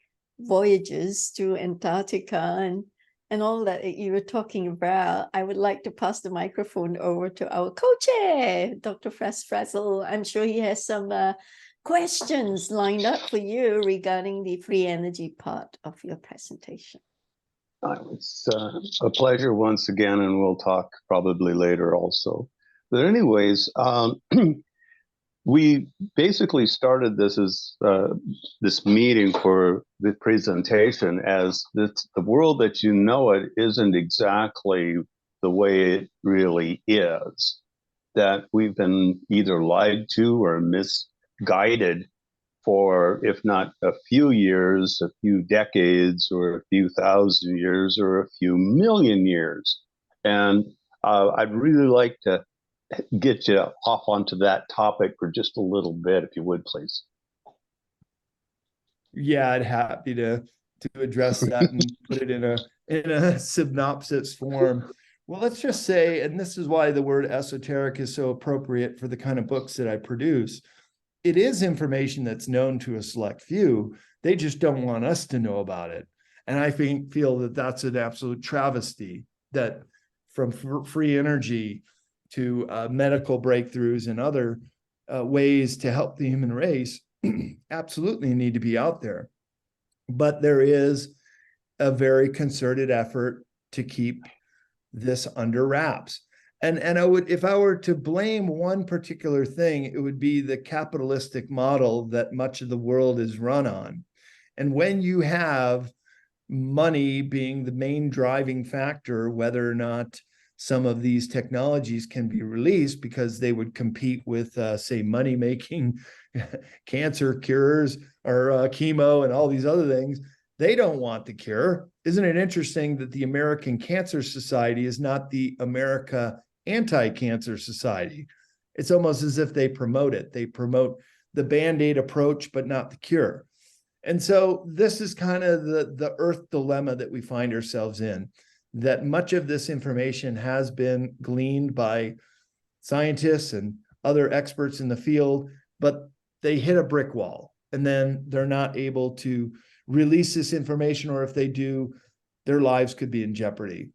voyages to Antarctica and all that you were talking about, I would like to pass the microphone over to our co-chair, Dr. Frazel. I'm sure he has some questions lined up for you regarding the free energy part of your presentation. It's a pleasure once again, and we'll talk probably later also. But anyways, we basically started this as this meeting for the presentation as the world that you know it isn't exactly the way it really is. That we've been either lied to or misguided for, if not a few years, a few decades, or a few thousand years, or a few million years. And I'd really like to get you off onto that topic for just a little bit, if you would, please. Yeah, I'd happy to address that and put it in a synopsis form. Well, let's just say, and this is why the word esoteric is so appropriate for the kind of books that I produce. It is information that's known to a select few. They just don't want us to know about it. And I feel that that's an absolute travesty, that from free energy to medical breakthroughs and other ways to help the human race absolutely need to be out there. But there is a very concerted effort to keep this under wraps. And I would, if I were to blame one particular thing, it would be the capitalistic model that much of the world is run on. And when you have money being the main driving factor, whether or not some of these technologies can be released because they would compete with, say, money-making cancer cures or chemo and all these other things, they don't want the cure. Isn't it interesting that the American Cancer Society is not the America Anti-Cancer Society? It's almost as if they promote it. They promote the Band-Aid approach, but not the cure. And so this is kind of the earth dilemma that we find ourselves in, that much of this information has been gleaned by scientists and other experts in the field, but they hit a brick wall and then they're not able to release this information, or if they do, their lives could be in jeopardy.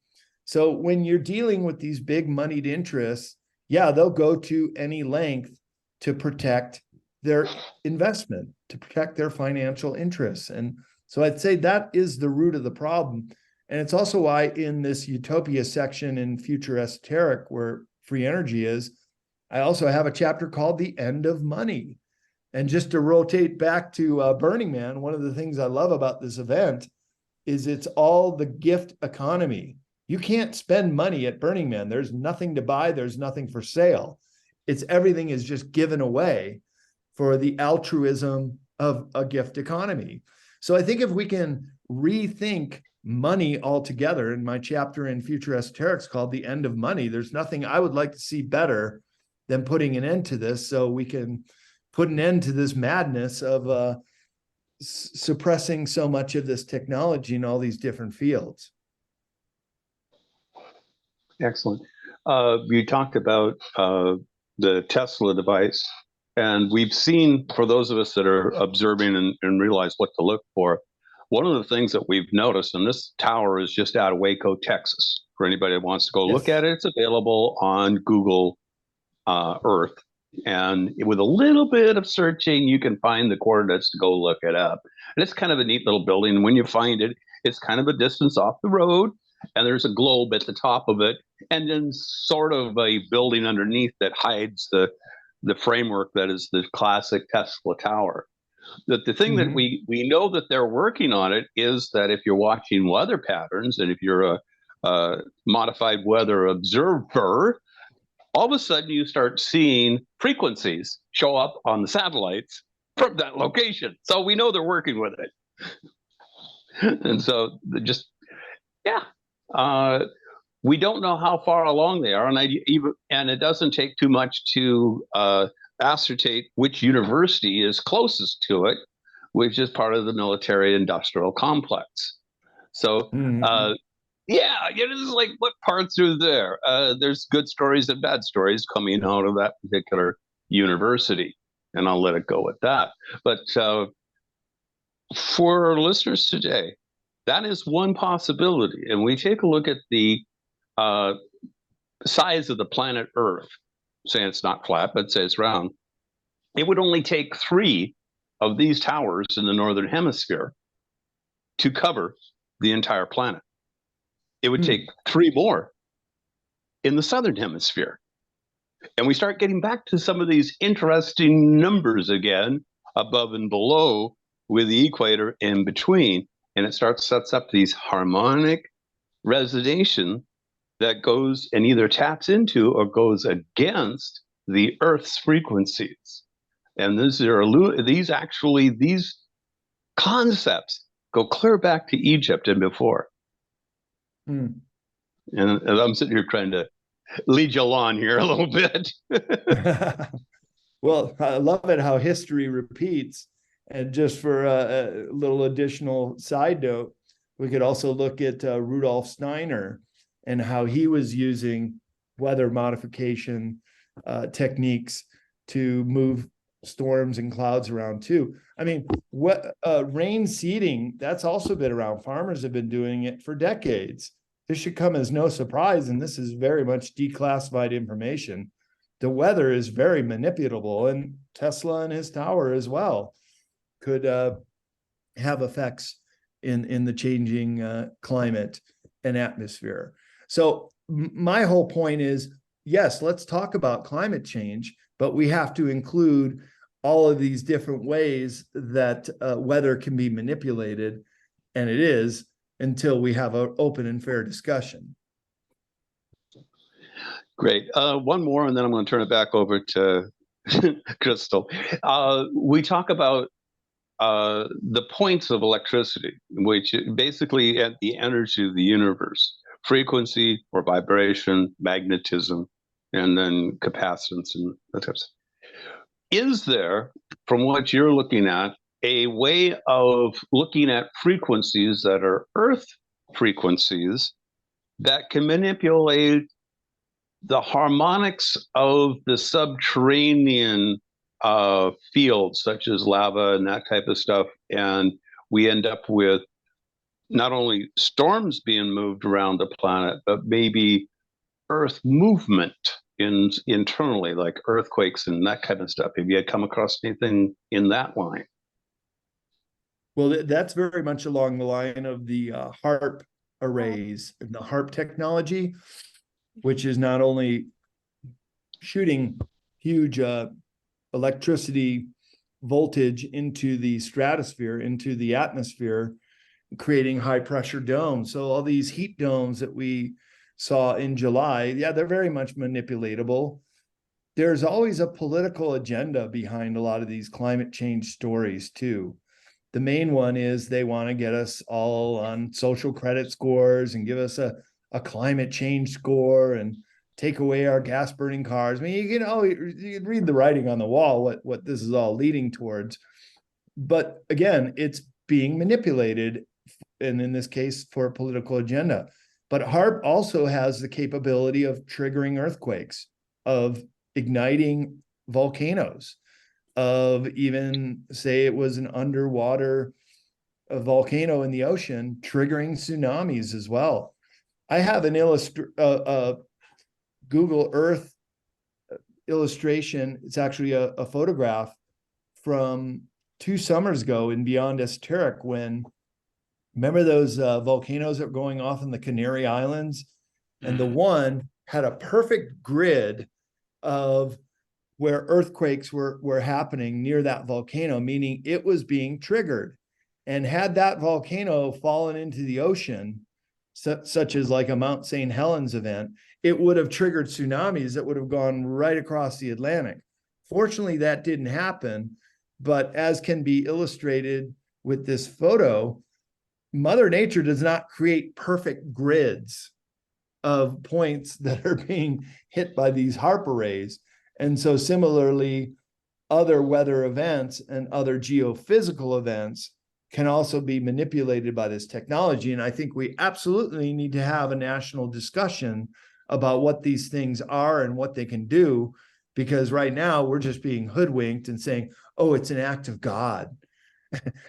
So when you're dealing with these big moneyed interests, yeah, they'll go to any length to protect their investment, to protect their financial interests. And so I'd say that is the root of the problem. And it's also why in this utopia section in Future Esoteric, where free energy is, I also have a chapter called The End of Money. And just to rotate back to Burning Man, one of the things I love about this event is it's all the gift economy. You can't spend money at Burning Man. There's nothing to buy. There's nothing for sale. It's everything is just given away for the altruism of a gift economy. So I think if we can rethink money altogether, in my chapter in Future Esoterics called The End of Money, there's nothing I would like to see better than putting an end to this, so we can put an end to this madness of suppressing so much of this technology in all these different fields. Excellent. You talked about the Tesla device, and we've seen, for those of us that are observing and realize what to look for, one of the things that we've noticed, and this tower is just out of Waco, Texas. For anybody that wants to go look at it, it's available on Google Earth. And with a little bit of searching, you can find the coordinates to go look it up. And it's kind of a neat little building. And when you find it, it's kind of a distance off the road. And there's a globe at the top of it. And then sort of a building underneath that hides the framework that is the classic Tesla tower. The thing that we know that they're working on it is that if you're watching weather patterns, and if you're a modified weather observer, all of a sudden you start seeing frequencies show up on the satellites from that location. So we know they're working with it. And so just, we don't know how far along they are. And it doesn't take too much to ascertain which university is closest to it, which is part of the military industrial complex. So, this is like, what parts are there? There's good stories and bad stories coming out of that particular university, and I'll let it go with that. But for our listeners today, that is one possibility. And we take a look at the size of the planet Earth, say it's not flat, but say it's round. It would only take 3 of these towers in the northern hemisphere to cover the entire planet. It would take 3 more in the southern hemisphere. And we start getting back to some of these interesting numbers again, above and below, with the equator in between. And it sets up these harmonic resonation that goes and either taps into or goes against the Earth's frequencies. And these concepts go clear back to Egypt and before. And I'm sitting here trying to lead you on here a little bit. Well, I love it how history repeats. And just for a little additional side note, we could also look at Rudolf Steiner and how he was using weather modification techniques to move storms and clouds around too. I mean, rain seeding, that's also been around. Farmers have been doing it for decades. This should come as no surprise, and this is very much declassified information. The weather is very manipulable, and Tesla and his tower as well could have effects in the changing climate and atmosphere. So my whole point is, yes, let's talk about climate change, but we have to include all of these different ways that weather can be manipulated, and it is, until we have an open and fair discussion. Great. One more, and then I'm going to turn it back over to Crystal. We talk about the points of electricity, which basically at the energy of the universe, frequency or vibration, magnetism, and then capacitance and that type of stuff. Is there, from what you're looking at, a way of looking at frequencies that are Earth frequencies that can manipulate the harmonics of the subterranean fields, such as lava and that type of stuff, and we end up with not only storms being moved around the planet, but maybe Earth movement internally, like earthquakes and that kind of stuff? Have you come across anything in that line? Well, that's very much along the line of the Harp arrays and the Harp technology, which is not only shooting huge electricity voltage into the stratosphere, into the atmosphere, creating high pressure domes. So all these heat domes that we saw in July, yeah, they're very much manipulatable. There's always a political agenda behind a lot of these climate change stories too. The main one is they want to get us all on social credit scores and give us a climate change score and take away our gas burning cars. I mean, you can read the writing on the wall, what this is all leading towards. But again, it's being manipulated, and in this case for a political agenda. But HARP also has the capability of triggering earthquakes, of igniting volcanoes, of even, say it was an underwater volcano in the ocean, triggering tsunamis as well. I have an Google Earth illustration. It's actually a photograph from 2 summers ago in Beyond Esoteric, when, remember those volcanoes that were going off in the Canary Islands? And the one had a perfect grid of where earthquakes were happening near that volcano, meaning it was being triggered. And had that volcano fallen into the ocean, such as like a Mount St. Helens event, it would have triggered tsunamis that would have gone right across the Atlantic. Fortunately, that didn't happen. But as can be illustrated with this photo, Mother Nature does not create perfect grids of points that are being hit by these HARP arrays. And so similarly, other weather events and other geophysical events can also be manipulated by this technology. And I think we absolutely need to have a national discussion about what these things are and what they can do, because right now we're just being hoodwinked and saying, oh, it's an act of God.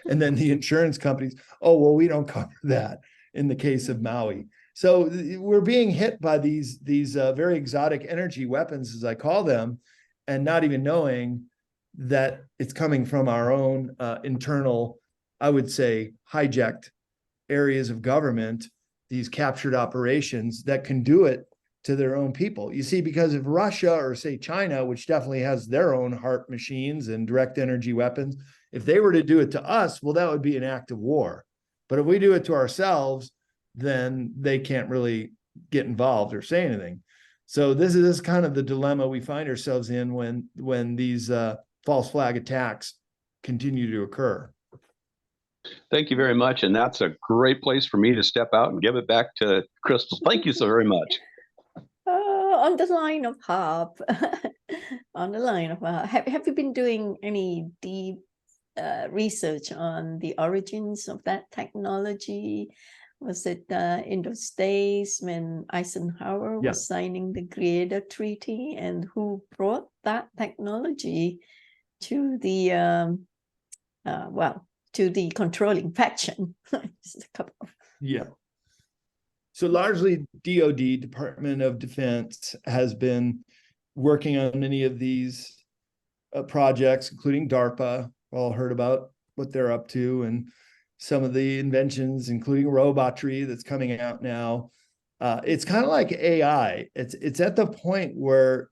And then the insurance companies, oh, well, we don't cover that in the case of Maui. So we're being hit by these very exotic energy weapons, as I call them, and not even knowing that it's coming from our own internal, I would say, hijacked areas of government, these captured operations that can do it to their own people. You see, because if Russia or say China, which definitely has their own Harp machines and direct energy weapons, if they were to do it to us, well, that would be an act of war. But if we do it to ourselves, then they can't really get involved or say anything. So this is kind of the dilemma we find ourselves in when these false flag attacks continue to occur. Thank you very much. And that's a great place for me to step out and give it back to Crystal. Thank you so very much. On the line of Harp, on the line of Harp, have you been doing any deep research on the origins of that technology? Was it in those days when Eisenhower was signing the Creator Treaty, and who brought that technology to the to the controlling faction? Yeah. So largely DOD, Department of Defense, has been working on many of these projects, including DARPA. All heard about what they're up to, and some of the inventions, including robotry that's coming out now. It's kind of like AI. It's at the point where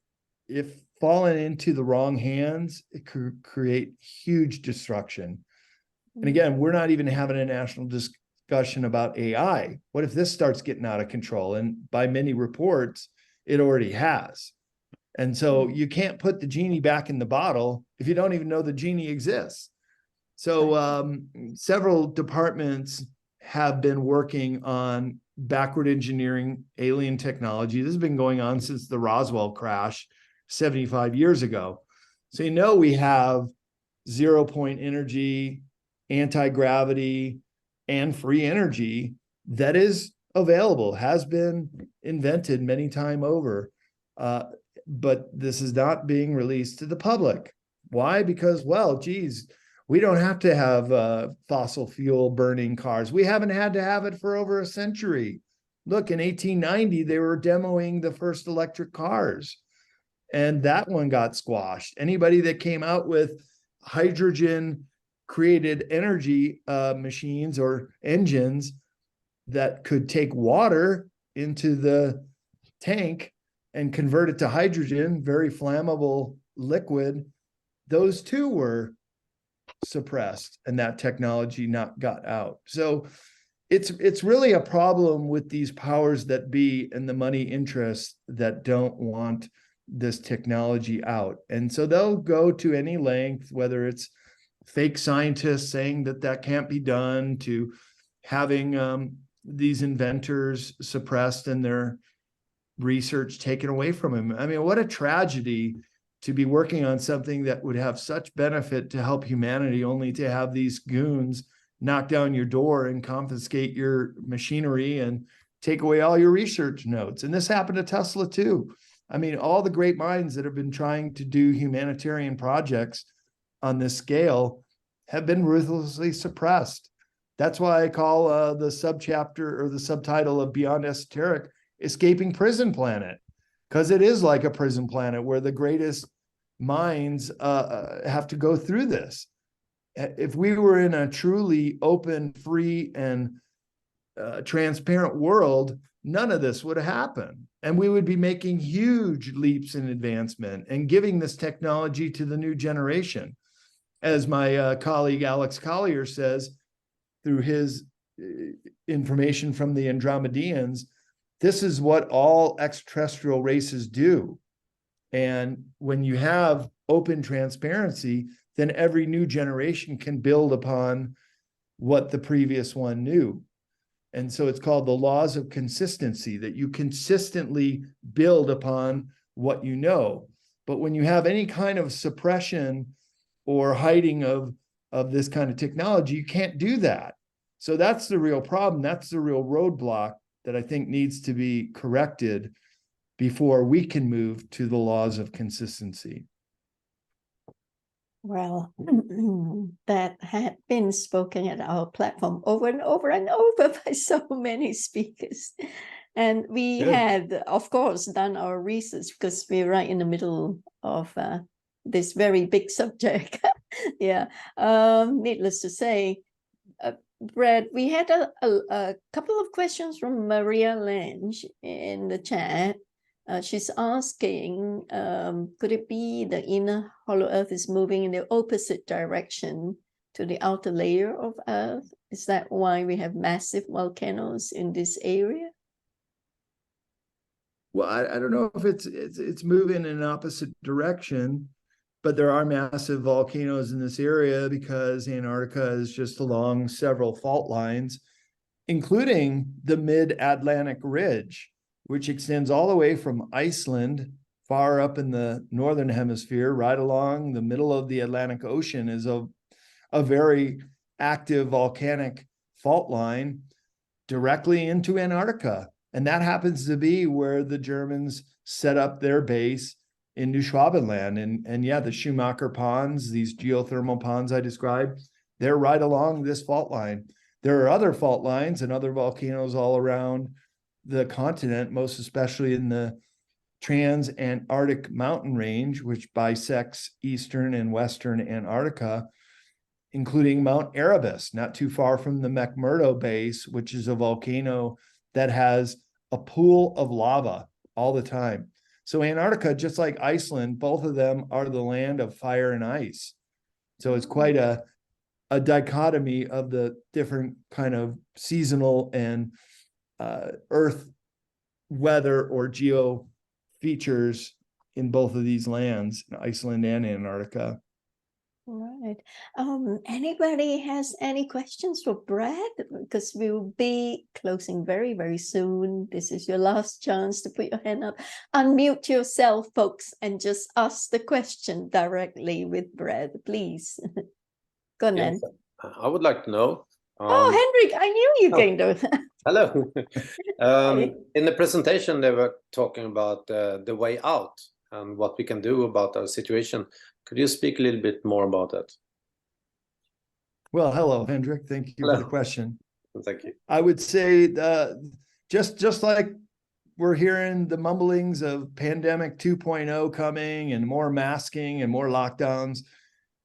if fallen into the wrong hands, it could create huge destruction. And again, we're not even having a national discussion about AI. What if this starts getting out of control? And by many reports, it already has. And so you can't put the genie back in the bottle if you don't even know the genie exists. So several departments have been working on backward engineering alien technology. This has been going on since the Roswell crash 75 years ago. So we have 0-point energy, anti-gravity, and free energy that is available, has been invented many times over. But this is not being released to the public. Why? Because, well, geez, we don't have to have fossil fuel burning cars. We haven't had to have it for over a century. Look, in 1890, they were demoing the first electric cars, and that one got squashed. Anybody that came out with hydrogen created energy machines or engines that could take water into the tank and convert it to hydrogen, very flammable liquid, those too were suppressed, and that technology not got out. So it's really a problem with these powers that be and the money interests that don't want this technology out. And so they'll go to any length, whether it's fake scientists saying that can't be done, to having these inventors suppressed and their research taken away from them. I mean, what a tragedy to be working on something that would have such benefit to help humanity, only to have these goons knock down your door and confiscate your machinery and take away all your research notes. And this happened to Tesla too. I mean, all the great minds that have been trying to do humanitarian projects on this scale have been ruthlessly suppressed. That's why I call the subchapter or the subtitle of Beyond Esoteric Escaping Prison Planet, because it is like a prison planet where the greatest minds have to go through this. If we were in a truly open, free, and transparent world, none of this would happen. And we would be making huge leaps in advancement and giving this technology to the new generation. As my colleague Alex Collier says, through his information from the Andromedeans, this is what all extraterrestrial races do. And when you have open transparency, then every new generation can build upon what the previous one knew. And so it's called the laws of consistency, that you consistently build upon what you know. But when you have any kind of suppression or hiding of this kind of technology, you can't do that. So that's the real problem. That's the real roadblock that I think needs to be corrected before we can move to the laws of consistency. Well, that had been spoken at our platform over and over and over by so many speakers. And we Good. had, of course, done our research because we're right in the middle of this very big subject. Yeah. Needless to say, Brad, we had a couple of questions from Maria Lange in the chat. She's asking, could it be the inner hollow Earth is moving in the opposite direction to the outer layer of Earth? Is that why we have massive volcanoes in this area? Well, I don't know if it's moving in an opposite direction, but there are massive volcanoes in this area because Antarctica is just along several fault lines, including the mid-Atlantic Ridge, which extends all the way from Iceland, far up in the northern hemisphere, right along the middle of the Atlantic Ocean, is a very active volcanic fault line directly into Antarctica. And that happens to be where the Germans set up their base in New Schwabenland. And yeah, the Schumacher ponds, these geothermal ponds I described, they're right along this fault line. There are other fault lines and other volcanoes all around the continent, most especially in the Trans-Antarctic mountain range, which bisects eastern and western Antarctica, including Mount Erebus, not too far from the McMurdo base, which is a volcano that has a pool of lava all the time. So Antarctica, just like Iceland, both of them are the land of fire and ice. So it's quite a dichotomy of the different kind of seasonal and earth weather or geo features in both of these lands, Iceland and Antarctica. Right. Anybody has any questions for Brad? Because we'll be closing very, very soon. This is your last chance to put your hand up. Unmute yourself, folks, and just ask the question directly with Brad, please. Go on, Yes, then. I would like to know. Oh, Henrik, I knew you came to. Hello. In the presentation, they were talking about the way out and what we can do about our situation. Could you speak a little bit more about that? Well, hello, Hendrik. Thank you Hello. for the question. Thank you. I would say just like we're hearing the mumblings of pandemic 2.0 coming and more masking and more lockdowns,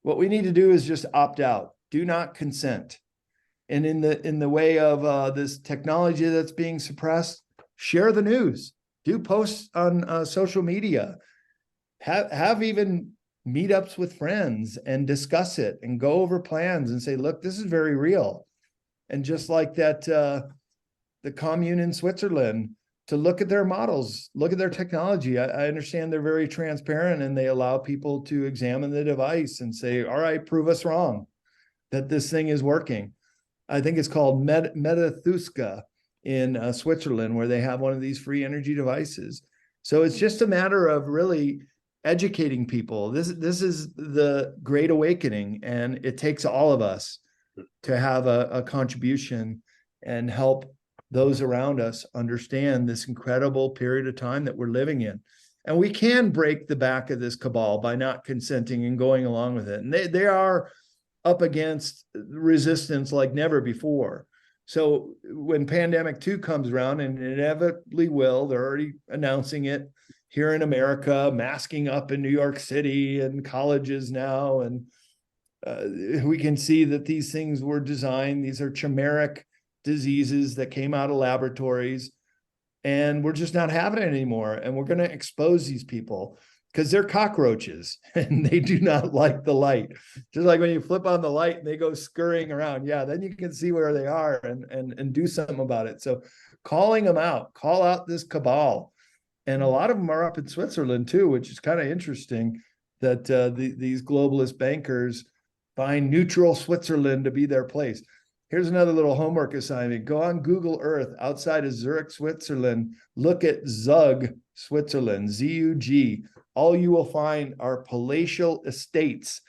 what we need to do is just opt out. Do not consent. And in the way of this technology that's being suppressed, share the news. Do posts on social media. Have even meetups with friends and discuss it and go over plans and say, look, this is very real. And just like that, the commune in Switzerland, to look at their models, look at their technology. I understand they're very transparent and they allow people to examine the device and say, all right, prove us wrong that this thing is working. I think it's called Metathuska in Switzerland, where they have one of these free energy devices. So it's just a matter of really educating people. This is the Great Awakening, and it takes all of us to have a contribution and help those around us understand this incredible period of time that we're living in. And we can break the back of this cabal by not consenting and going along with it. And they are up against resistance like never before. So when pandemic 2 comes around, and inevitably will, they're already announcing it here in America, masking up in New York City and colleges now. And we can see that these things were designed. These are chimeric diseases that came out of laboratories, and we're just not having it anymore. And we're going to expose these people because they're cockroaches and they do not like the light. Just like when you flip on the light and they go scurrying around. Yeah, then you can see where they are and do something about it. So calling them out, call out this cabal. And a lot of them are up in Switzerland too, which is kind of interesting that these globalist bankers find neutral Switzerland to be their place. Here's another little homework assignment. Go on Google Earth outside of Zurich, Switzerland. Look at Zug, Switzerland, Z-U-G. All you will find are palatial estates,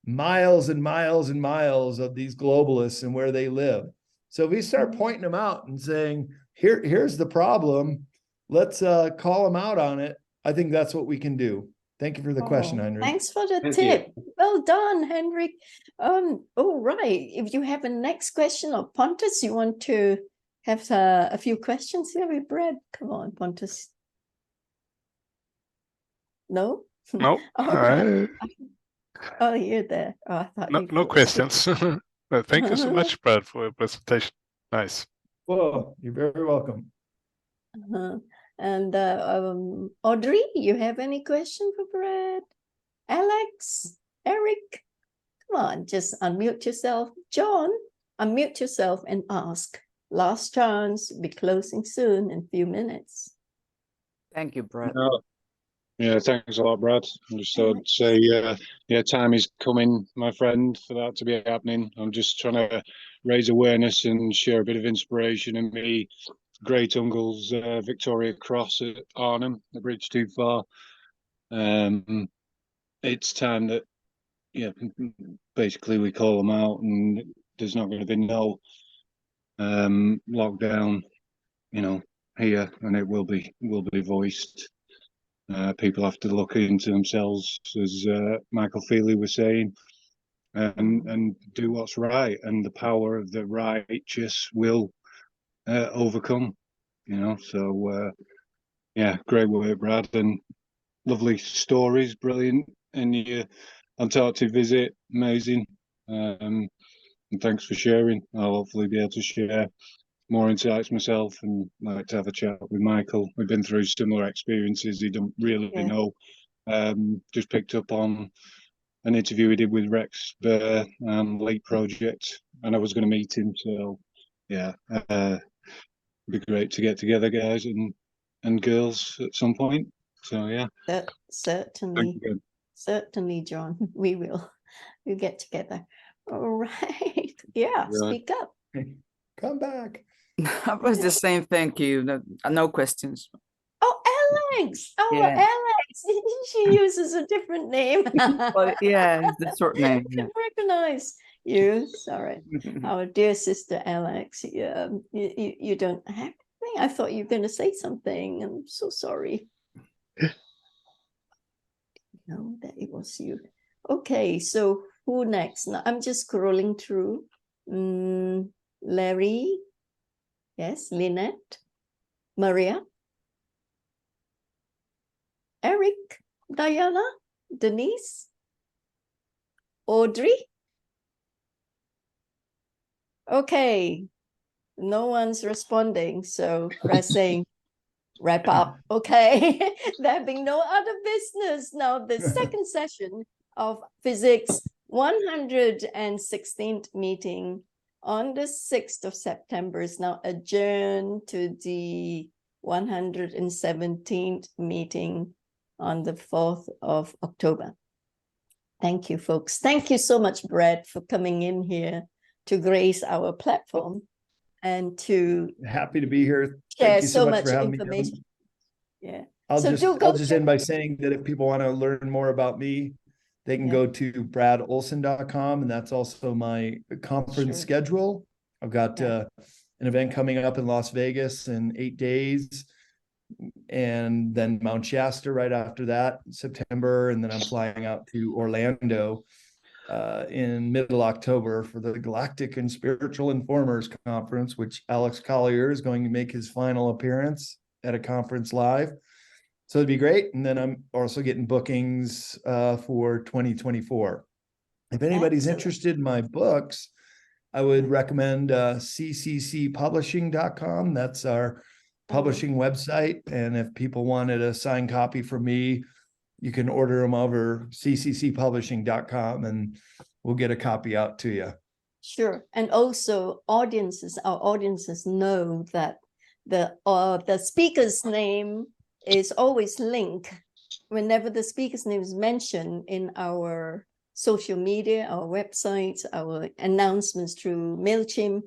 miles and miles and miles of these globalists and where they live. So if we start pointing them out and saying, here's the problem, let's call them out on it, I think that's what we can do. Thank you for the question, Oh, Henrik. thanks for the Thank tip. Well done, Henrik. All right. If you have a next question, or Pontus, you want to have a few questions here with Brad? Come on, Pontus. No? No, All right. Oh, you're there. Oh, I thought no, you no were questions. But thank you so much, Brad, for your presentation. Nice. Whoa, you're very welcome. And Audrey, you have any question for Brad? Alex, Eric, come on, just unmute yourself. John, unmute yourself and ask. Last chance, be closing soon in a few minutes. Thank you, Brad. Yeah, thanks a lot, Brad. I just thought to say, yeah, time is coming, my friend, for that to be happening. I'm just trying to raise awareness and share a bit of inspiration in me great uncle's Victoria Cross at Arnhem, the bridge too far. It's time that, yeah, basically we call them out, and there's not going to be no lockdown, you know, here, and it will be voiced. People have to look into themselves, as Michael Feeley was saying, and do what's right, and the power of the righteous will overcome, you know. So yeah, great work, Brad, and lovely stories, brilliant, and your Antarctic visit, amazing. And thanks for sharing. I'll hopefully be able to share more insights myself, and like to have a chat with Michael. We've been through similar experiences. He don't really know. Just picked up on an interview we did with Rex Bear and Lake Project, and I was going to meet him. So yeah, it'd be great to get together, guys and girls, at some point. So yeah, Certainly, John. We will. We'll get together. All right. Yeah, speak up. Come back. I was the same. Thank you. No questions. Oh, Alex. Oh, Yeah. Alex. She uses a different name. Well, yeah, it's the short name. I can recognize you. Sorry. Our dear sister Alex. You don't have anything. I thought you were going to say something. I'm so sorry. No, that it was you. Okay, so who next? Now I'm just scrolling through. Larry. Yes, Lynette. Maria. Eric. Diana. Denise. Audrey. Okay, no one's responding, so pressing wrap up. Okay, there being no other business. Now the second session of Physics 116th meeting on the 6th of September is now adjourned to the 117th meeting on the 4th of October. Thank you, folks. Thank you so much, Brad, for coming in here to grace our platform and to happy to be here. Share Thank you so much much for having information. me. Yeah. I'll So just end by saying that if people want to learn more about me, they can go to bradolsen.com, and that's also my conference schedule. I've got an event coming up in Las Vegas in 8 days, and then Mount Shasta right after that, September, and then I'm flying out to Orlando in middle October for the Galactic and Spiritual Informers Conference, which Alex Collier is going to make his final appearance at a conference live. So it'd be great. And then I'm also getting bookings for 2024. If anybody's interested in my books, I would recommend cccpublishing.com. That's our publishing website. And if people wanted a signed copy from me, you can order them over cccpublishing.com and we'll get a copy out to you. Sure. And also our audiences know that the speaker's name is always linked whenever the speaker's name is mentioned in our social media, our websites, our announcements through MailChimp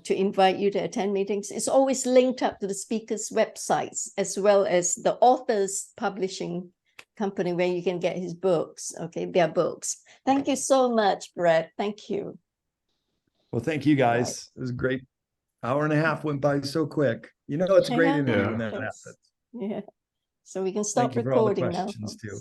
to invite you to attend meetings. It's always linked up to the speaker's websites as well as the author's publishing company where you can get his books, their books. Thank you so much, Brad. Thank you. Well, thank you guys. It was a great hour and a half went by so quick. You know, it's a great interview when that happens. Yeah. So we can stop recording now. Too.